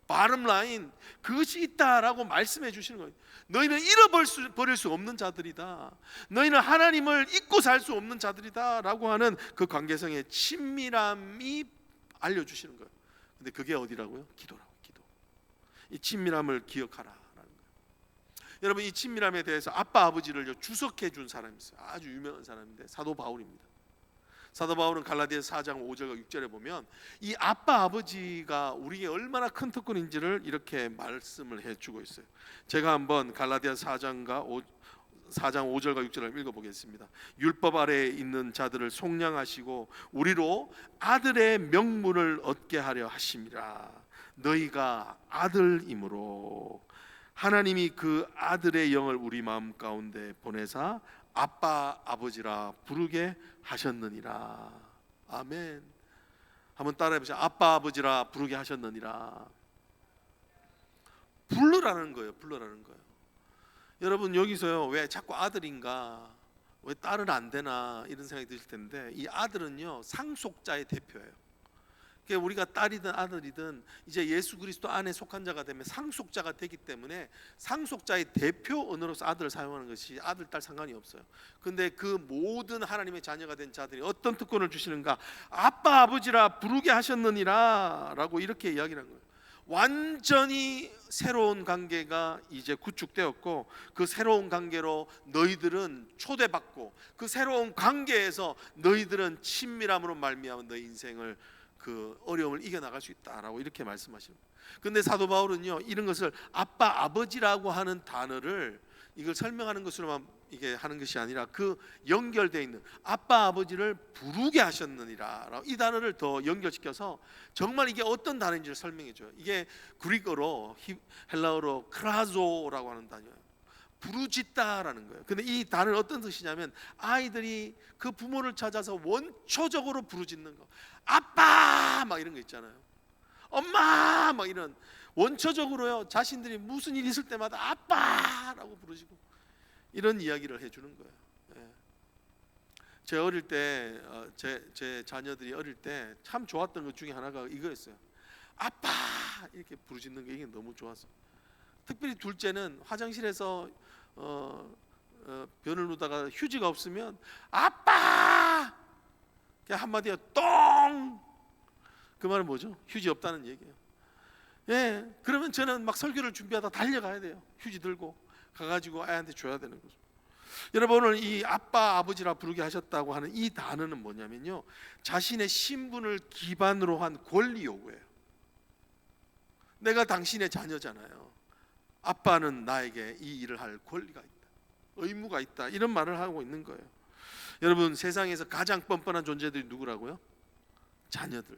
바름 라인, 그것이 있다라고 말씀해 주시는 거예요. 너희는 잃어버릴 수 없는 자들이다. 너희는 하나님을 잊고 살 수 없는 자들이다 라고 하는 그 관계성의 친밀함이 알려주시는 거예요. 근데 그게 어디라고요? 기도라고. 기도. 이 친밀함을 기억하라 라는 거예요. 여러분 이 친밀함에 대해서 아빠 아버지를 주석해 준 사람이 있어요. 아주 유명한 사람인데 사도 바울입니다. 사도 바울은 갈라디아서 4장 5절과 6절에 보면 이 아빠 아버지가 우리에게 얼마나 큰 특권인지를 이렇게 말씀을 해주고 있어요. 제가 한번 갈라디아서 4장 5절과 6절을 읽어보겠습니다. 율법 아래에 있는 자들을 속량하시고 우리로 아들의 명분을 얻게 하려 하심이라. 너희가 아들이므로 하나님이 그 아들의 영을 우리 마음 가운데 보내사 아빠 아버지라 부르게 하셨느니라. 아멘. 한번 따라해 보세요. 아빠 아버지라 부르게 하셨느니라. 부르라는 거예요. 부르라는 거예요. 여러분 여기서요 왜 자꾸 아들인가, 왜 딸은 안 되나 이런 생각이 드실 텐데, 이 아들은요 상속자의 대표예요. 그러니까 우리가 딸이든 아들이든 이제 예수 그리스도 안에 속한 자가 되면 상속자가 되기 때문에 상속자의 대표 언어로서 아들을 사용하는 것이 아들 딸 상관이 없어요. 근데 그 모든 하나님의 자녀가 된 자들이 어떤 특권을 주시는가? 아빠 아버지라 부르게 하셨느니라 라고 이렇게 이야기를 한 거예요. 완전히 새로운 관계가 이제 구축되었고, 그 새로운 관계로 너희들은 초대받고, 그 새로운 관계에서 너희들은 친밀함으로 말미암아 너희 인생을 그 어려움을 이겨나갈 수 있다라고 이렇게 말씀하시는 거예요. 근데 사도 바울은요, 이런 것을 아빠 아버지라고 하는 단어를 이걸 설명하는 것으로만 이게 하는 것이 아니라 그 연결되어 있는 아빠 아버지를 부르게 하셨느니라, 이 단어를 더 연결시켜서 정말 이게 어떤 단어인지를 설명해 줘요. 이게 그리스어로 헬라어로 크라조라고 하는 단어예요. 부르짖다라는 거예요. 근데 이 단어는 어떤 뜻이냐면 아이들이 그 부모를 찾아서 원초적으로 부르짖는 거. 아빠 막 이런 거 있잖아요. 엄마 막 이런 원초적으로요, 자신들이 무슨 일 있을 때마다 아빠라고 부르시고 이런 이야기를 해주는 거예요. 예. 제 어릴 때 제 자녀들이 어릴 때 참 좋았던 것 중에 하나가 이거였어요. 아빠 이렇게 부르짖는 게 이게 너무 좋았어요. 특별히 둘째는 화장실에서 변을 누다가 휴지가 없으면 아빠 그냥 한마디에 똥, 그 말은 뭐죠? 휴지 없다는 얘기예요. 예, 그러면 저는 막 설교를 준비하다 달려가야 돼요. 휴지 들고 가가지고 아이한테 줘야 되는 거죠. 여러분, 오늘 이 아빠 아버지라 부르게 하셨다고 하는 이 단어는 뭐냐면요, 자신의 신분을 기반으로 한 권리 요구예요. 내가 당신의 자녀잖아요. 아빠는 나에게 이 일을 할 권리가 있다, 의무가 있다, 이런 말을 하고 있는 거예요. 여러분, 세상에서 가장 뻔뻔한 존재들이 누구라고요? 자녀들.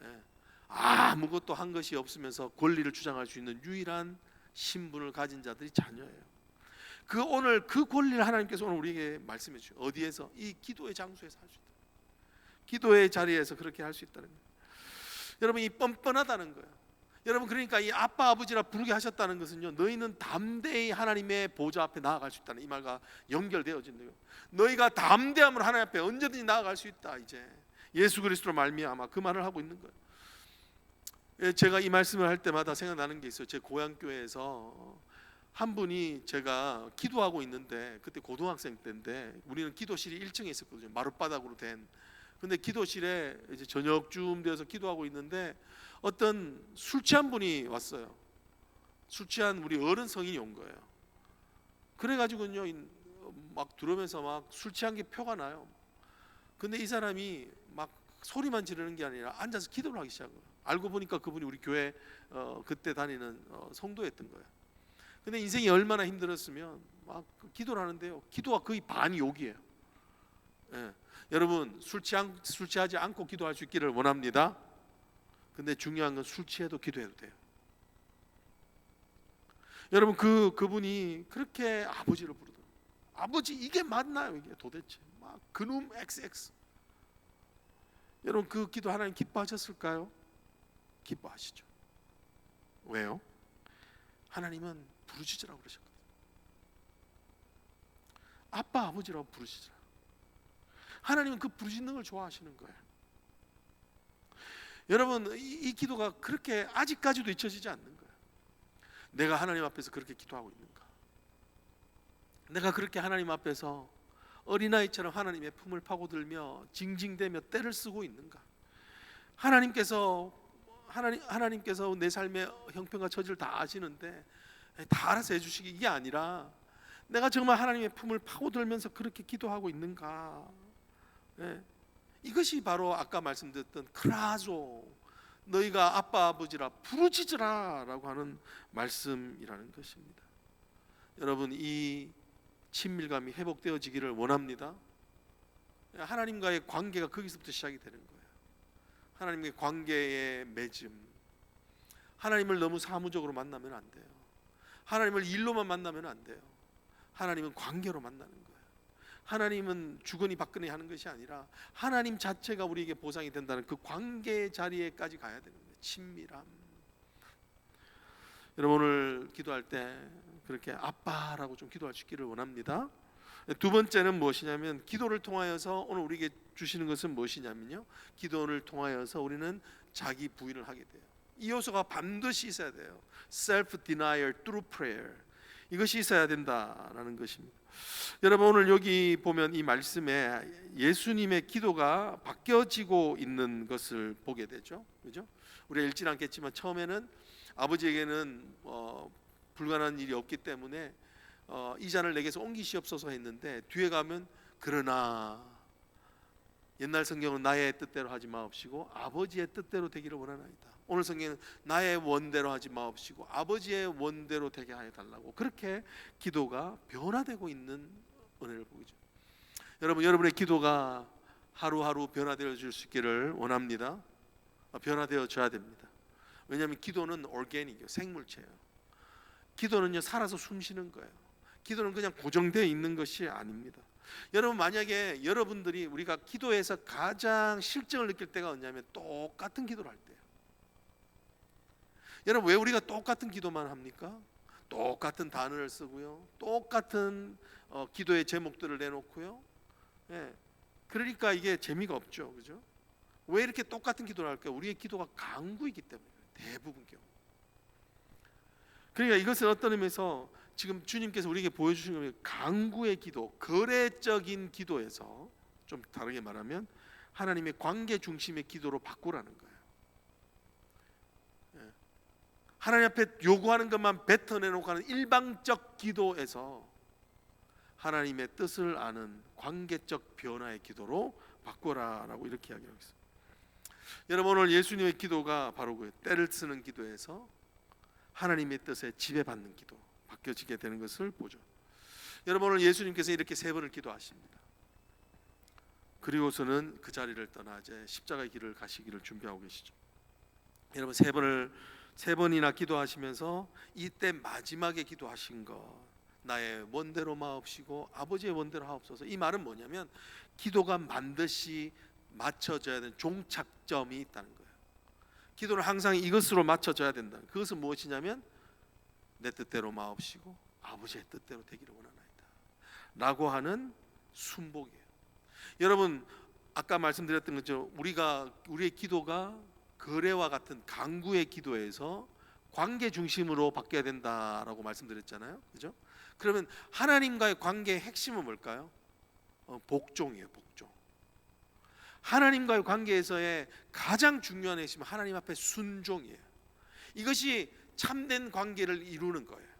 예. 아무것도 한 것이 없으면서 권리를 주장할 수 있는 유일한 신분을 가진 자들이 자녀예요. 오늘 그 권리를 하나님께서 오늘 우리에게 말씀해 주셔요. 어디에서? 이 기도의 장소에서 할 수 있다. 기도의 자리에서 그렇게 할 수 있다는 거예요. 여러분, 이 뻔뻔하다는 거예요. 여러분, 그러니까 이 아빠 아버지라 부르게 하셨다는 것은요, 너희는 담대히 하나님의 보좌 앞에 나아갈 수 있다는 이 말과 연결되어진 거예요. 너희가 담대함으로 하나님 앞에 언제든지 나아갈 수 있다. 이제 예수 그리스도로 말미암아 그 말을 하고 있는 거예요. 예, 제가 이 말씀을 할 때마다 생각나는 게 있어요. 제 고향 교회에서 한 분이, 제가 기도하고 있는데 그때 고등학생 때인데 우리는 기도실이 1층에 있었거든요. 마룻바닥으로 된. 근데 기도실에 이제 저녁쯤 되어서 기도하고 있는데 어떤 술 취한 분이 왔어요. 술 취한 우리 어른 성인이 온 거예요. 그래가지고요, 막 들어오면서 막 술 취한 게 표가 나요. 근데 이 사람이 막 소리만 지르는 게 아니라 앉아서 기도를 하기 시작해요. 알고 보니까 그분이 우리 교회 그때 다니는 성도였던 거예요. 근데 인생이 얼마나 힘들었으면 막 기도를 하는데요, 기도가 거의 반이 욕이에요. 예. 여러분, 술 취하지 않고 기도할 수 있기를 원합니다. 근데 중요한 건 술 취해도 기도해도 돼요. 여러분, 그분이 그렇게 아버지를 부르더라고요. 아버지, 이게 맞나요? 이게 도대체 막 그놈 XX. 여러분, 그 기도 하나님 기뻐하셨을까요? 기뻐하시죠. 왜요? 하나님은 부르짖으라고 그러셨거든요. 아빠 아버지라고 부르짖으라. 하나님은 그 부르짖는 걸 좋아하시는 거예요. 여러분, 이 기도가 그렇게 아직까지도 잊혀지지 않는 거예요. 내가 하나님 앞에서 그렇게 기도하고 있는가? 내가 그렇게 하나님 앞에서 어린아이처럼 하나님의 품을 파고들며 징징대며 떼를 쓰고 있는가? 하나님께서 내 삶의 형편과 처지를 다 아시는데 다 알아서 해주시기, 이게 아니라 내가 정말 하나님의 품을 파고들면서 그렇게 기도하고 있는가? 예. 이것이 바로 아까 말씀드렸던 크라조, 너희가 아빠 아버지라 부르짖으라 라고 하는 말씀이라는 것입니다. 여러분, 이 친밀감이 회복되어지기를 원합니다. 하나님과의 관계가 거기서부터 시작이 되는 거예요. 하나님의 관계의 맺음. 하나님을 너무 사무적으로 만나면 안 돼요. 하나님을 일로만 만나면 안 돼요. 하나님은 관계로 만나는 거예요. 하나님은 주거니 받거니 하는 것이 아니라 하나님 자체가 우리에게 보상이 된다는 그 관계의 자리에까지 가야 되는 거예요. 친밀함. 여러분, 오늘 기도할 때 그렇게 아빠라고 좀 기도할 수 있기를 원합니다. 두 번째는 무엇이냐면 기도를 통하여서 오늘 우리에게 주시는 것은 무엇이냐면요, 기도를 통하여서 우리는 자기 부인을 하게 돼요. 이 요소가 반드시 있어야 돼요. Self denial through prayer. 이것이 있어야 된다라는 것입니다. 여러분 오늘 여기 보면 이 말씀에 예수님의 기도가 바뀌어지고 있는 것을 보게 되죠. 그죠? 우리가 읽지는 않겠지만 처음에는 아버지에게는 불가능한 일이 없기 때문에 이 잔을 내게서 옮기시옵소서 했는데 뒤에 가면 그러나 옛날 성경은 나의 뜻대로 하지 마옵시고 아버지의 뜻대로 되기를 원하나이다. 오늘 성경은 나의 원대로 하지 마옵시고 아버지의 원대로 되게 하여 달라고, 그렇게 기도가 변화되고 있는 은혜를 보이죠. 여러분, 여러분의 기도가 하루하루 변화되어 줄 수 있기를 원합니다. 변화되어 줘야 됩니다. 왜냐하면 기도는 오르게닉이에요. 생물체예요. 기도는요 살아서 숨쉬는 거예요. 기도는 그냥 고정되어 있는 것이 아닙니다. 여러분, 만약에 여러분들이 우리가 기도에서 가장 실증을 느낄 때가 언제냐면 똑같은 기도를 할 때예요. 여러분, 왜 우리가 똑같은 기도만 합니까? 똑같은 단어를 쓰고요, 똑같은 기도의 제목들을 내놓고요. 예, 그러니까 이게 재미가 없죠, 그죠? 왜 이렇게 똑같은 기도를 할까요? 우리의 기도가 강구이기 때문에, 대부분 경우. 그러니까 이것은 어떤 의미에서 지금 주님께서 우리에게 보여주신 건 강구의 기도, 거래적인 기도에서 좀 다르게 말하면 하나님의 관계 중심의 기도로 바꾸라는 거예요. 하나님 앞에 요구하는 것만 뱉어내놓고 하는 일방적 기도에서 하나님의 뜻을 아는 관계적 변화의 기도로 바꾸라라고 이렇게 이야기하고 있습니다. 여러분, 오늘 예수님의 기도가 바로 그 때를 쓰는 기도에서 하나님의 뜻에 지배받는 기도 바뀌어지게 되는 것을 보죠. 여러분, 오늘 예수님께서 이렇게 세 번을 기도하십니다. 그리고서는 그 자리를 떠나 이제 십자가의 길을 가시기를 준비하고 계시죠. 여러분, 세 번이나 기도하시면서 이때 마지막에 기도하신 것, 나의 원대로 마옵시고 아버지의 원대로 하옵소서. 이 말은 뭐냐면 기도가 반드시 맞춰져야 되는 종착점이 있다는 거예요. 기도는 항상 이것으로 맞춰져야 된다. 그것은 무엇이냐면 내 뜻대로 마옵시고 아버지의 뜻대로 되기를 원하나이다 라고 하는 순복이에요. 여러분, 아까 말씀드렸던 거죠. 우리의 기도가 거래와 같은 강구의 기도에서 관계 중심으로 바뀌어야 된다라고 말씀드렸잖아요, 그죠? 그러면 하나님과의 관계의 핵심은 뭘까요? 복종이에요, 복종. 하나님과의 관계에서의 가장 중요한 핵심은 하나님 앞에 순종이에요. 이것이 참된 관계를 이루는 거예요.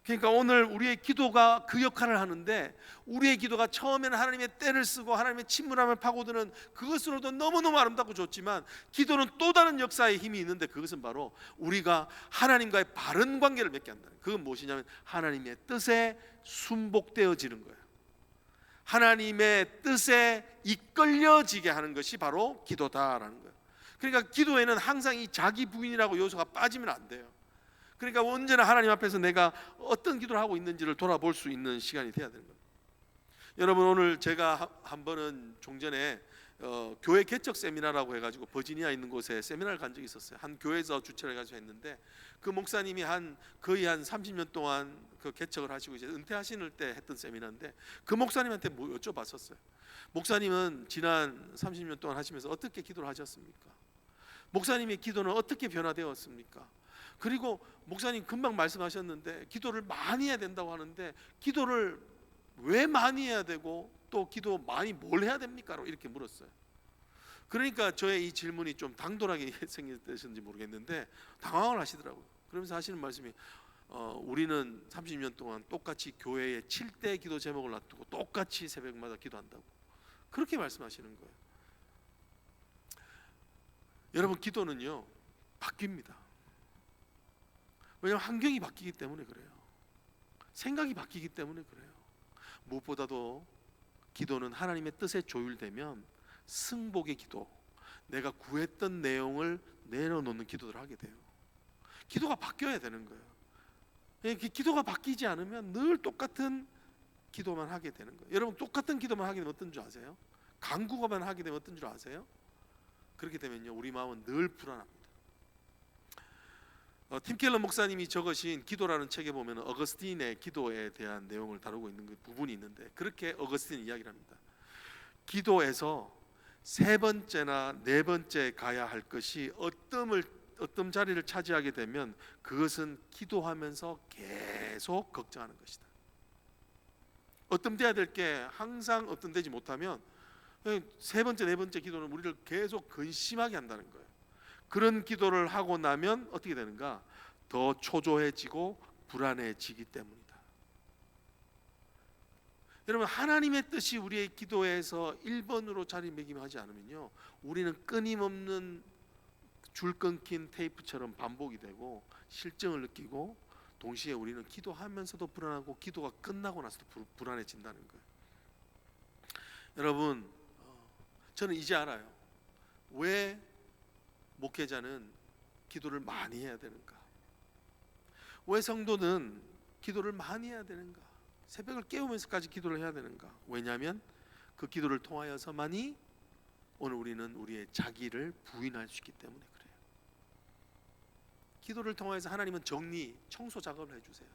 그러니까 오늘 우리의 기도가 그 역할을 하는데, 우리의 기도가 처음에는 하나님의 때를 쓰고 하나님의 친밀함을 파고드는 그것으로도 너무너무 아름답고 좋지만, 기도는 또 다른 역사의 힘이 있는데 그것은 바로 우리가 하나님과의 바른 관계를 맺게 한다는, 그건 무엇이냐면 하나님의 뜻에 순복되어지는 거예요. 하나님의 뜻에 이끌려지게 하는 것이 바로 기도다라는 거예요. 그러니까 기도에는 항상 이 자기 부인이라고 요소가 빠지면 안 돼요. 그러니까 언제나 하나님 앞에서 내가 어떤 기도를 하고 있는지를 돌아볼 수 있는 시간이 돼야 되는 거예요. 여러분, 오늘 제가 한 번은 종전에 교회 개척 세미나라고 해가지고 버지니아에 있는 곳에 세미나를 간 적이 있었어요. 한 교회에서 주최를 해가지고 했는데, 그 목사님이 거의 한 30년 동안 그 개척을 하시고 이제 은퇴하시는 때 했던 세미나인데, 그 목사님한테 뭐 여쭤봤었어요. 목사님은 지난 30년 동안 하시면서 어떻게 기도를 하셨습니까? 목사님의 기도는 어떻게 변화되었습니까? 그리고 목사님 금방 말씀하셨는데 기도를 많이 해야 된다고 하는데, 기도를 왜 많이 해야 되고 또 기도 많이 뭘 해야 됩니까? 이렇게 물었어요. 그러니까 저의 이 질문이 좀 당돌하게 생겼는지 모르겠는데 당황을 하시더라고요. 그러면서 하시는 말씀이 우리는 30년 동안 똑같이 교회에 7대 기도 제목을 놔두고 똑같이 새벽마다 기도한다고, 그렇게 말씀하시는 거예요. 여러분, 기도는요 바뀝니다. 왜냐하면 환경이 바뀌기 때문에 그래요. 생각이 바뀌기 때문에 그래요. 무엇보다도 기도는 하나님의 뜻에 조율되면 승복의 기도, 내가 구했던 내용을 내려놓는 기도를 하게 돼요. 기도가 바뀌어야 되는 거예요. 기도가 바뀌지 않으면 늘 똑같은 기도만 하게 되는 거예요. 여러분, 똑같은 기도만 하게 되면 어떤 줄 아세요? 간구가만 하게 되면 어떤 줄 아세요? 그렇게 되면요 우리 마음은 늘 불안합니다. 팀 켈러 목사님이 적으신 기도라는 책에 보면 어거스틴의 기도에 대한 내용을 다루고 있는 그 부분이 있는데, 그렇게 어거스틴이 이야기를 합니다. 기도에서 세 번째나 네 번째 가야 할 것이 어떤 자리를 차지하게 되면 그것은 기도하면서 계속 걱정하는 것이다. 어떤 돼야 될 게 항상 어떤 되지 못하면 세 번째 네 번째 기도는 우리를 계속 근심하게 한다는 거예요. 그런 기도를 하고 나면 어떻게 되는가? 더 초조해지고 불안해지기 때문이다. 여러분, 하나님의 뜻이 우리의 기도에서 1번으로 자리매김하지 않으면요, 우리는 끊임없는 줄 끊긴 테이프처럼 반복이 되고 실증을 느끼고, 동시에 우리는 기도하면서도 불안하고 기도가 끝나고 나서도 불안해진다는 거예요. 여러분, 저는 이제 알아요. 왜 목회자는 기도를 많이 해야 되는가? 왜 성도는 기도를 많이 해야 되는가? 새벽을 깨우면서까지 기도를 해야 되는가? 왜냐하면 그 기도를 통하여서만이 오늘 우리는 우리의 자기를 부인할 수 있기 때문에 그래요. 기도를 통해서 하나님은 정리, 청소 작업을 해주세요.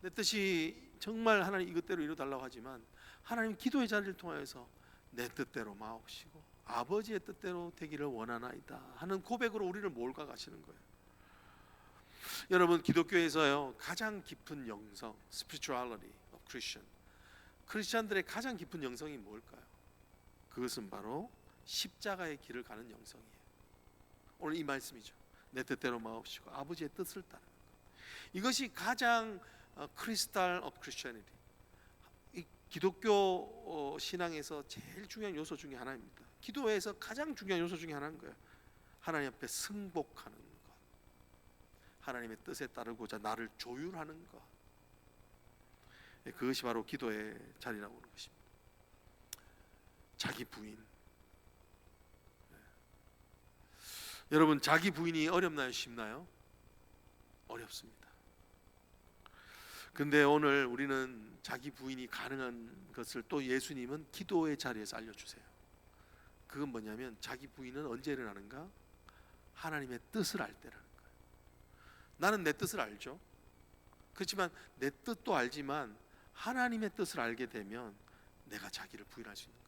내 뜻이 정말 하나님 이것대로 이루어달라고 하지만, 하나님 기도의 자리를 통해서 내 뜻대로 마옵시고 아버지의 뜻대로 되기를 원하나이다 하는 고백으로 우리를 몰고 가시는 거예요. 여러분, 기독교에서요 가장 깊은 영성, spirituality of Christian, 크리스천들의 가장 깊은 영성이 뭘까요? 그것은 바로 십자가의 길을 가는 영성이에요. 오늘 이 말씀이죠. 내 뜻대로 마옵시고 아버지의 뜻을 따르는 것. 이것이 가장 크리스탈 오브 크리스천이티, 이 기독교 신앙에서 제일 중요한 요소 중에 하나입니다. 기도에서 가장 중요한 요소 중에 하나인 거예요. 하나님 앞에 승복하는 것, 하나님의 뜻에 따르고자 나를 조율하는 것, 그것이 바로 기도의 자리라고 하는 것입니다. 자기 부인. 여러분, 자기 부인이 어렵나요? 쉽나요? 어렵습니다. 근데 오늘 우리는 자기 부인이 가능한 것을 또 예수님은 기도의 자리에서 알려주세요. 그건 뭐냐면, 자기 부인은 언제 일어나는가? 하나님의 뜻을 알 때라는 거예요. 나는 내 뜻을 알죠. 그렇지만 내 뜻도 알지만 하나님의 뜻을 알게 되면 내가 자기를 부인할 수 있는 거예요.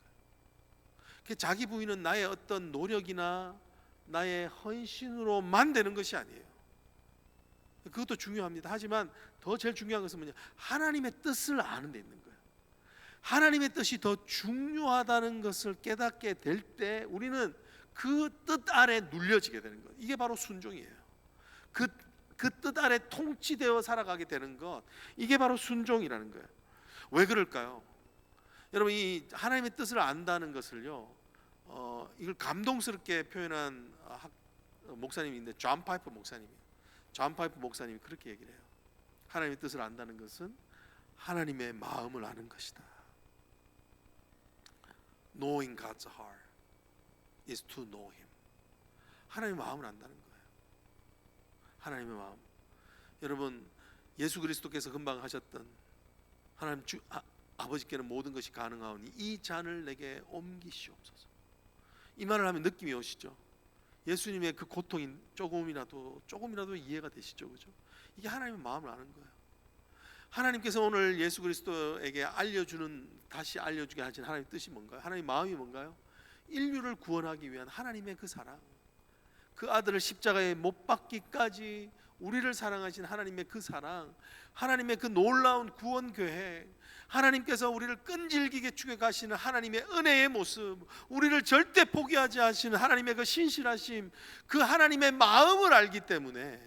자기 부인은 나의 어떤 노력이나 나의 헌신으로만 되는 것이 아니에요. 그것도 중요합니다. 하지만 더 제일 중요한 것은 뭐냐? 하나님의 뜻을 아는 데 있는 거예요. 하나님의 뜻이 더 중요하다는 것을 깨닫게 될 때 우리는 그 뜻 아래 눌려지게 되는 거예요. 이게 바로 순종이에요. 그 뜻 아래 통치되어 살아가게 되는 것, 이게 바로 순종이라는 거예요. 왜 그럴까요? 여러분, 이 하나님의 뜻을 안다는 것을요, 이걸 감동스럽게 표현한 목사님이 있는데, 존 파이프 목사님이에요. 존 파이프 목사님이 그렇게 얘기를 해요. 하나님의 뜻을 안다는 것은 하나님의 마음을 아는 것이다. Knowing God's heart is to know Him. 하나님의 마음을 안다는 거예요. 하나님의 마음. 여러분, 예수 그리스도께서 금방 하셨던 하나님 아버지께는 모든 것이 가능하오니 이 잔을 내게 옮기시옵소서. 이 말을 하면 느낌이 오시죠? 예수님의 그 고통이 조금이라도 이해가 되시죠, 그죠? 이게 하나님의 마음을 아는 거예요. 하나님께서 오늘 예수 그리스도에게 다시 알려주게 하신 하나님의 뜻이 뭔가요? 하나님의 마음이 뭔가요? 인류를 구원하기 위한 하나님의 그 사랑, 그 아들을 십자가에 못 박기까지 우리를 사랑하신 하나님의 그 사랑, 하나님의 그 놀라운 구원 계획, 하나님께서 우리를 끈질기게 죽여가시는 하나님의 은혜의 모습, 우리를 절대 포기하지 않으시는 하나님의 그 신실하심, 그 하나님의 마음을 알기 때문에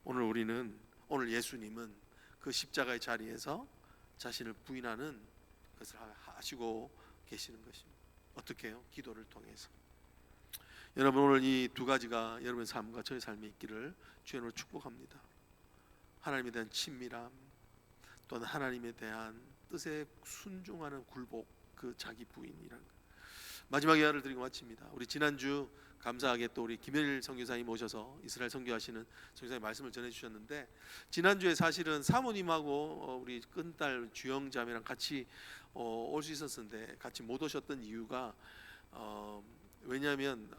오늘 예수님은 그 십자가의 자리에서 자신을 부인하는 것을 하시고 계시는 것입니다. 어떻게 해요? 기도를 통해서. 여러분, 오늘 이 두 가지가 여러분의 삶과 저의 삶에 있기를 주님으로 축복합니다. 하나님에 대한 친밀함, 또는 하나님에 대한 뜻에 순종하는 굴복, 그 자기 부인이라는 것. 마지막 예화를 드리고 마칩니다. 우리 지난주 감사하게 또 우리 김현일 선교사님 모셔서 이스라엘 선교하시는 선교사님 말씀을 전해주셨는데, 지난주에 사실은 사모님하고 우리 큰딸 주영자매랑 같이 올 수 있었는데 같이 못 오셨던 이유가 왜냐하면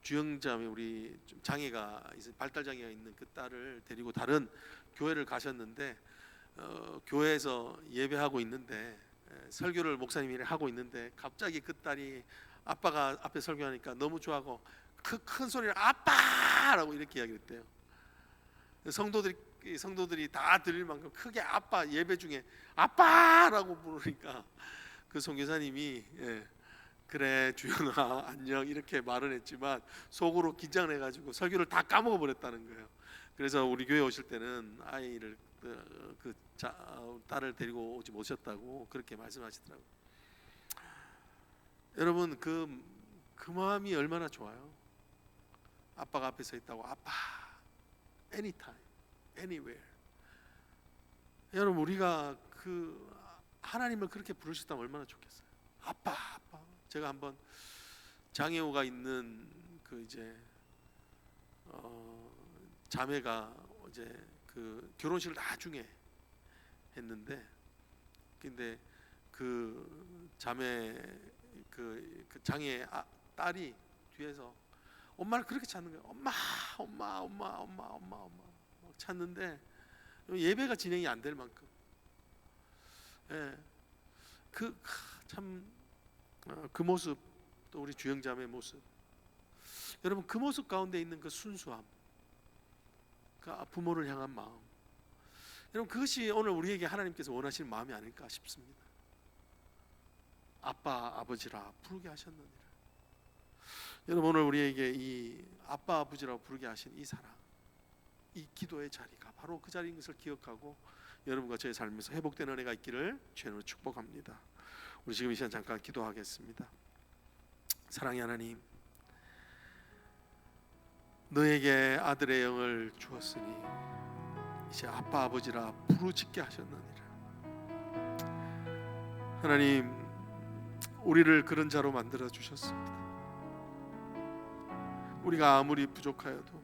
주영자매 우리 좀 장애가 발달 장애가 있는 그 딸을 데리고 다른 교회를 가셨는데 교회에서 예배하고 있는데 설교를 목사님이 하고 있는데 갑자기 그 딸이 아빠가 앞에 설교하니까 너무 좋아하고 큰 소리로 아빠라고 이렇게 이야기했대요. 성도들이 다 들릴 만큼 크게 아빠 예배 중에 아빠라고 부르니까 그 선교사님이 그래 주영아 안녕 이렇게 말은 했지만 속으로 긴장을 해가지고 설교를 다 까먹어 버렸다는 거예요. 그래서 우리 교회 오실 때는 아이를 딸을 데리고 오지 못하셨다고 그렇게 말씀하시더라고요. 여러분 그 마음이 얼마나 좋아요. 아빠가 앞에 서 있다고 아빠 anytime anywhere. 여러분 우리가 그 하나님을 그렇게 부르셨다면 얼마나 좋겠어요. 아빠 아빠. 제가 한번 장애우가 있는 그 이제 자매가 이제 그 결혼식을 나중에 했는데 근데 그 자매 그 장애 딸이 뒤에서 엄마를 그렇게 찾는 거예요. 엄마 찾는데 예배가 진행이 안 될 만큼 그 모습 또 우리 주영자매의 모습 여러분 그 모습 가운데 있는 그 순수함 그 부모를 향한 마음 여러분 그것이 오늘 우리에게 하나님께서 원하시는 마음이 아닐까 싶습니다. 아빠 아버지라 부르게 하셨느니라. 여러분 오늘 우리에게 이 아빠 아버지라고 부르게 하신 이 사랑 이 기도의 자리가 바로 그 자리인 것을 기억하고 여러분과 저의 삶에서 회복되는 은혜가 있기를 주님으로 축복합니다. 우리 지금 이 시간 잠깐 기도하겠습니다. 사랑의 하나님 너에게 아들의 영을 주었으니 이제 아빠 아버지라 부르짖게 하셨느니라. 하나님 우리를 그런 자로 만들어 주셨습니다. 우리가 아무리 부족하여도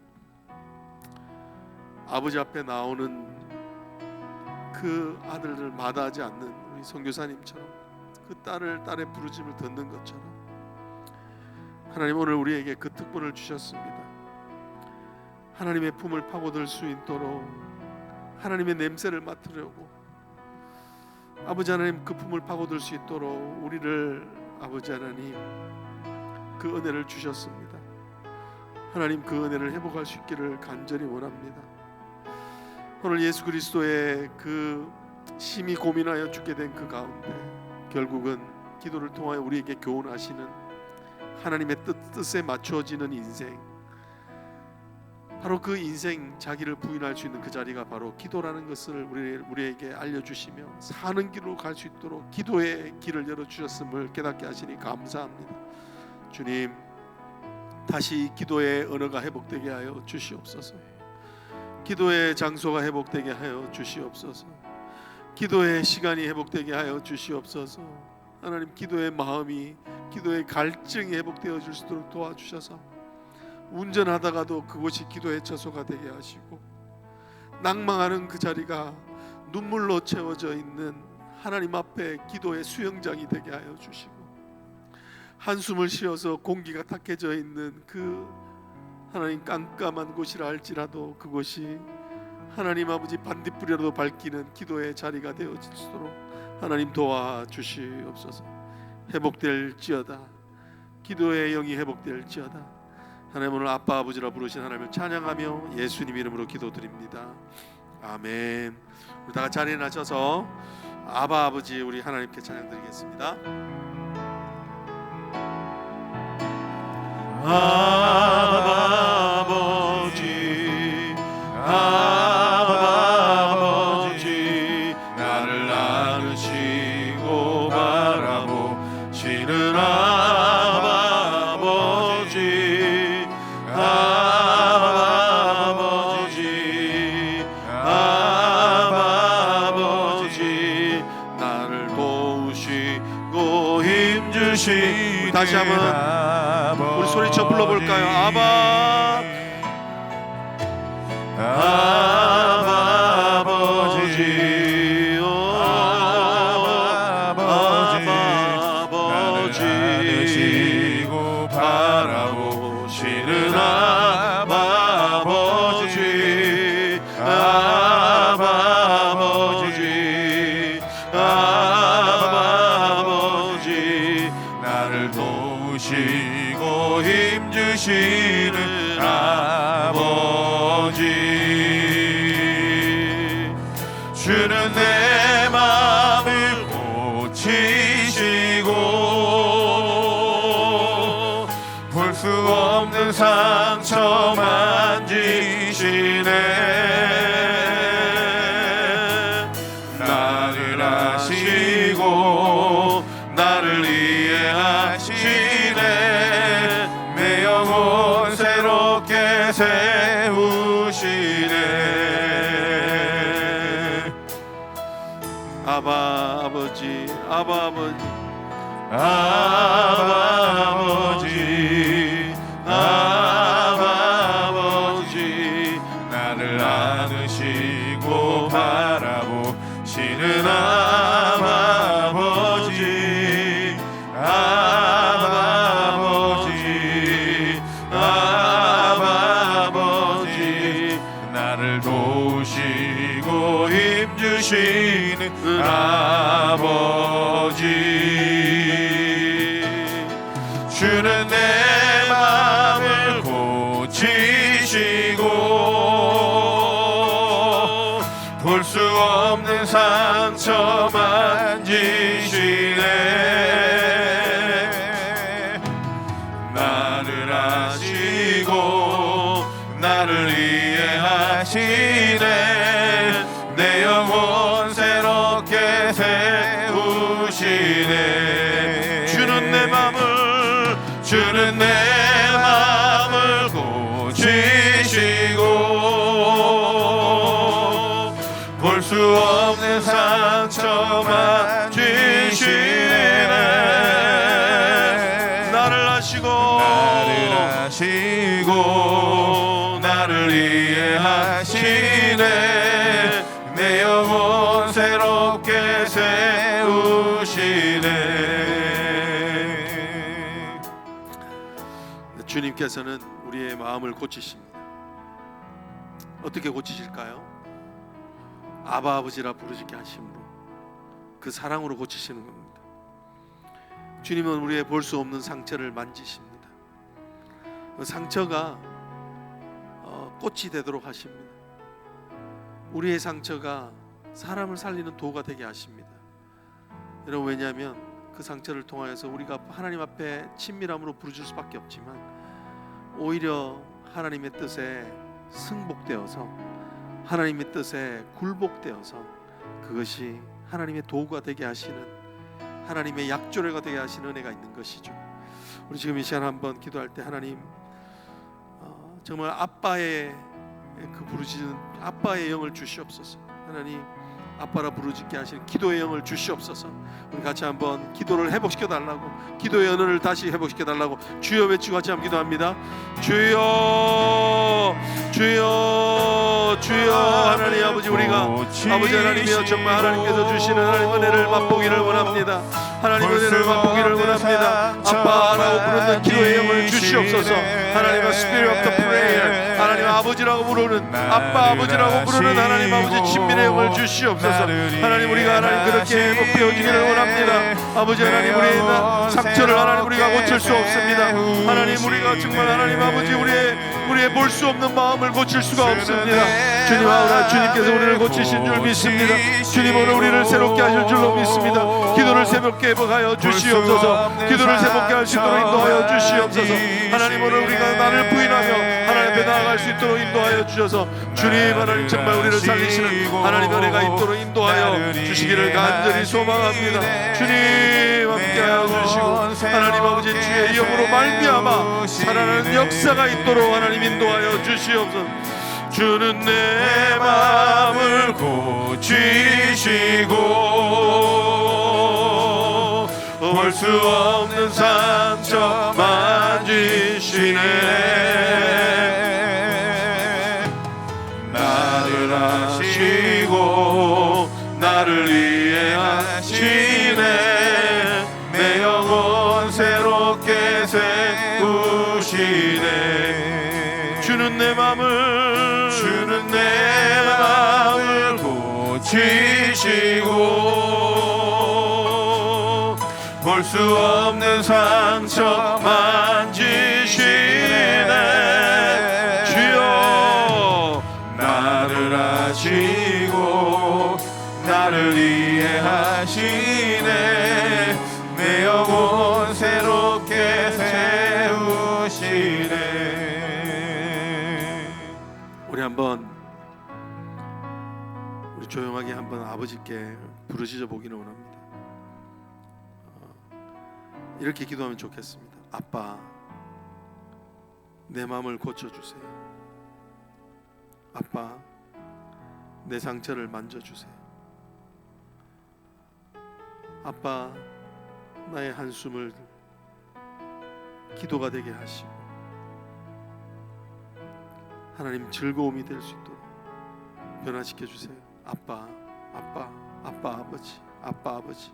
아버지 앞에 나오는 그 아들을 마다하지 않는 우리 선교사님처럼 그 딸의 부르짖음을 듣는 것처럼 하나님 오늘 우리에게 그 특권을 주셨습니다. 하나님의 품을 파고들 수 있도록 하나님의 냄새를 맡으려고 아버지 하나님 그 품을 파고들 수 있도록 우리를 아버지 하나님 그 은혜를 주셨습니다. 하나님 그 은혜를 회복할 수 있기를 간절히 원합니다. 오늘 예수 그리스도의 그 심히 고민하여 죽게 된 그 가운데 결국은 기도를 통하여 우리에게 교훈하시는 하나님의 뜻에 맞추어지는 인생 바로 그 인생 자기를 부인할 수 있는 그 자리가 바로 기도라는 것을 우리에게 알려주시며 사는 길로 갈 수 있도록 기도의 길을 열어주셨음을 깨닫게 하시니 감사합니다. 주님 다시 기도의 언어가 회복되게 하여 주시옵소서. 기도의 장소가 회복되게 하여 주시옵소서. 기도의 시간이 회복되게 하여 주시옵소서. 하나님 기도의 마음이 기도의 갈증이 회복되어 줄 수 있도록 도와주셔서 운전하다가도 그곳이 기도의 처소가 되게 하시고 낭망하는 그 자리가 눈물로 채워져 있는 하나님 앞에 기도의 수영장이 되게 하여 주시고 한숨을 쉬어서 공기가 탁해져 있는 그 하나님 깜깜한 곳이라 할지라도 그곳이 하나님 아버지 반딧불이라도 밝히는 기도의 자리가 되어지도록 하나님 도와주시옵소서. 회복될지어다. 기도의 영이 회복될지어다. 하나님 오늘 아빠 아버지라 부르신 하나님을 찬양하며 예수님 이름으로 기도드립니다. 아멘. 우리 다 같이 자리에 앉아서 아바 아버지 우리 하나님께 찬양드리겠습니다. 아바 아버지 아바 아버지 나를 안으시고 바라보시는 아바 아버지 아바 아버지 아바 아버지 나를 도우시고 힘주시 다시 한번 우리 소리쳐 불러볼까요? 아바 아바 아버지 아바 아버지 나를 안으시고 아바 아버지 아바 아버지 나를 도우시고 힘주시는 아버지 주는 내 마음을 고치시고 볼 수 없는 상처 만지시네 나를 아시고 나를 이해하시네 내 영혼 새롭게 세우시네 아바 아버지 아바 아버지 아바 아버지 아바 아버지 나를 안으시고 바라보시는 아바 아버지 아바 아버지 아바 아버지 나를 도우시고 힘주시는 아버지 주는 내 마음을 고치시고 볼 수 없는 상처 만지시네 나를 아시고 나를 이해하시네 내 영혼 새롭게 세우시네 주는 내 마음을 고치시고 볼 수 없는 상처 만지시네 나를 아시고 나를 이해하시네 내 영혼 새롭게 세우시네 주님께서는 우리의 마음을 고치십니다. 어떻게 고치실까요? 아바 아버지라 부르시게 하심으로 그 사랑으로 고치시는 겁니다. 주님은 우리의 볼 수 없는 상처를 만지십니다. 그 상처가 꽃이 되도록 하십니다. 우리의 상처가 사람을 살리는 도가 되게 하십니다. 여러분 왜냐하면 그 상처를 통하여서 우리가 하나님 앞에 친밀함으로 부르실 수밖에 없지만 오히려 하나님의 뜻에 승복되어서 하나님의 뜻에 굴복되어서 그것이 하나님의 도구가 되게 하시는 하나님의 약조례가 되게 하시는 은혜가 있는 것이죠. 우리 지금 이 시간 한번 기도할 때 하나님 정말 아빠의 그 부르시는 아빠의 영을 주시옵소서. 하나님 아빠라 부르짖게 하시는 기도의 영을 주시옵소서. 우리 같이 한번 기도를 회복시켜 달라고 기도의 언어를 다시 회복시켜 달라고 주여 외치고 같이 한번 기도합니다. 주여 주여 주여 하나님 아버지 우리가 아버지 하나님이여 정말 하나님께서 주시는 하나님 은혜를 맛보기를 원합니다. 하나님 은혜를 맛보기를 원합니다. 아빠라고 부르는 기도의 영을 주시옵소서. 하나님의 Spirit of the prayer 하나님 아버지라고 부르는 아빠 아버지라고 부르는 하나님 아버지 친밀의 영을 주시옵소서. 하나님 우리가 하나님 그렇게 회복되어지기를 원합니다. 아버지 하나님 우리의 상처를 하나님 우리가 고칠 수 없습니다. 하나님 우리가 정말 하나님 아버지 우리의 볼 수 없는 마음을 고칠 수가 없습니다. 주님 오늘 주님께서 우리를 고치신 줄 믿습니다. 주님 오늘 우리를 새롭게 하실 줄로 믿습니다. 기도를 새롭게 회복하여 주시옵소서. 기도를 새롭게 할 수 있도록 인도하여 주시옵소서. 하나님 오늘 우리가 나를 부인하며 하나님 앞에 나아갈 수 있도록 인도하여 주셔서 주님 하나님 정말 우리를 살리시는 하나님의 은혜가 있도록 인도하여 주시기를 간절히 소망합니다. 주님 함께하여 주시고 하나님 아버지 주의 영으로 말미암아 살아나는 역사가 있도록 하나님 인도하여 주시옵소서. 주는 내 마음을 고치시고 볼 수 없는 상처 만지시네 나를 아시고 나를 이해하시네 내 영혼 새롭게 세우시네 주는 내 맘을 내 마음을 고치시고 볼 수 없는 상처 만지시네. 주여 나를 아시고 나를 이해하시네. 내 영혼 새롭게 세우시네. 우리 한번 우리 조용하게 한번 아버지께 부르짖어 보기를 원합니다. 이렇게 기도하면 좋겠습니다. 아빠, 내 마음을 고쳐주세요. 아빠, 내 상처를 만져주세요. 아빠, 나의 한숨을 기도가 되게 하시고 하나님 즐거움이 될 수 있도록 변화시켜 주세요. 아빠, 아빠, 아빠, 아버지, 아빠, 아버지.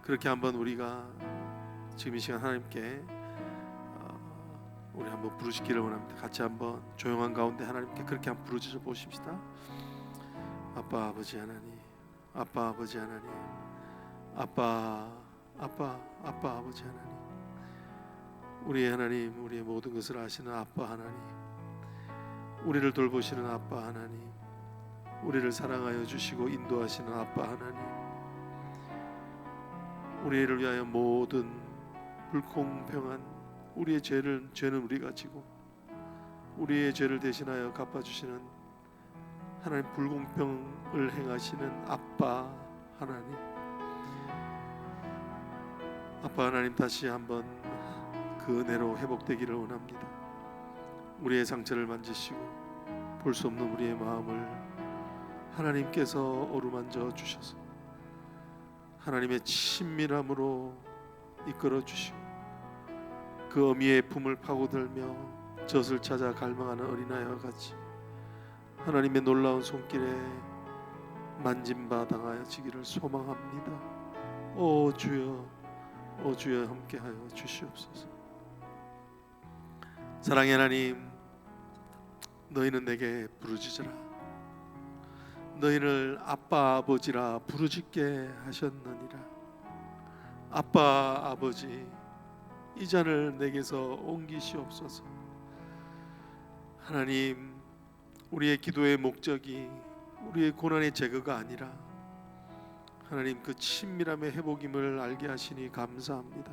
그렇게 한번 우리가 지금 이 시간 하나님께 우리 한번 부르시기를 원합니다. 같이 한번 조용한 가운데 하나님께 그렇게 한번 부르짖어 보십시다. 아빠, 아버지 하나님, 아빠, 아버지 하나님, 아빠, 아빠, 아빠, 아버지 하나님, 우리의 하나님, 우리의 모든 것을 아시는 아빠 하나님, 우리를 돌보시는 아빠 하나님, 우리를 사랑하여 주시고 인도하시는 아빠 하나님, 우리를 위하여 모든 불공평한 우리의 죄는 우리가 지고 우리의 죄를 대신하여 갚아주시는 하나님, 불공평을 행하시는 아빠 하나님, 아빠 하나님, 다시 한번 그 은혜로 회복되기를 원합니다. 우리의 상처를 만지시고 볼 수 없는 우리의 마음을 하나님께서 어루만져 주셔서 하나님의 친밀함으로 이끌어 주시고 그 어미의 품을 파고들며 젖을 찾아 갈망하는 어린아이와 같이 하나님의 놀라운 손길에 만짐바 당하여지기를 소망합니다. 오 주여, 오 주여, 함께하여 주시옵소서. 사랑의 하나님, 너희는 내게 부르짖으라. 너희를 아빠 아버지라 부르짖게 하셨느니라. 아빠 아버지, 이 잔을 내게서 옮기시옵소서. 하나님, 우리의 기도의 목적이 우리의 고난의 제거가 아니라 하나님 그 친밀함의 회복임을 알게 하시니 감사합니다.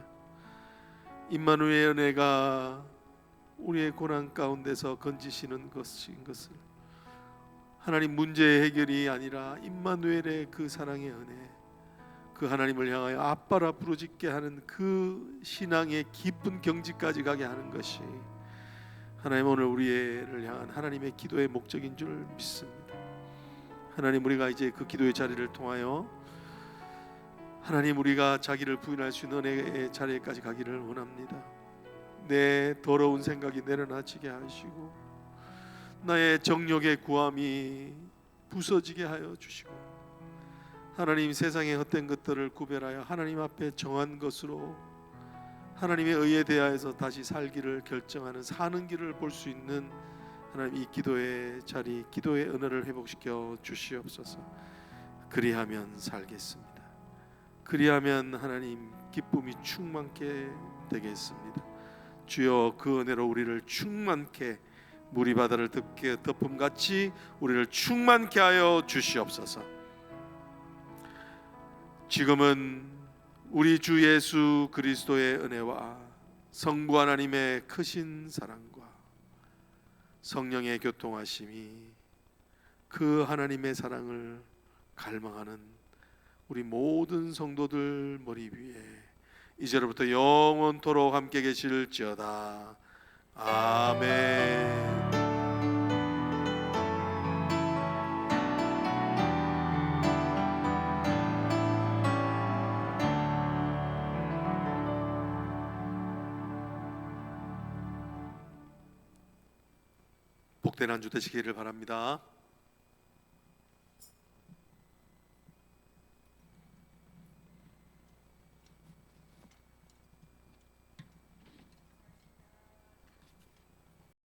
임마누엘의 은혜가 우리의 고난 가운데서 건지시는 것인 것을 하나님, 문제의 해결이 아니라 임마누엘의 그 사랑의 은혜, 그 하나님을 향하여 아빠라 부르짖게 하는 그 신앙의 깊은 경지까지 가게 하는 것이 하나님 오늘 우리를 향한 하나님의 기도의 목적인 줄 믿습니다. 하나님, 우리가 이제 그 기도의 자리를 통하여 하나님, 우리가 자기를 부인할 수 있는 은혜의 자리에까지 가기를 원합니다. 내 더러운 생각이 내려놔지게 하시고 나의 정욕의 구함이 부서지게 하여 주시고 하나님, 세상의 헛된 것들을 구별하여 하나님 앞에 정한 것으로 하나님의 의에 대하여서 다시 살기를 결정하는 사는 길을 볼 수 있는 하나님, 이 기도의 자리, 기도의 은혜를 회복시켜 주시옵소서. 그리하면 살겠습니다. 그리하면 하나님 기쁨이 충만케 되겠습니다. 주여, 그 은혜로 우리를 충만케, 물이 바다를 덮음같이 우리를 충만케 하여 주시옵소서. 지금은 우리 주 예수 그리스도의 은혜와 성부 하나님의 크신 사랑과 성령의 교통하심이 그 하나님의 사랑을 갈망하는 우리 모든 성도들 머리 위에 이제로부터 영원토록 함께 계실지어다. 아멘. 복된 한 주 되시기를 바랍니다.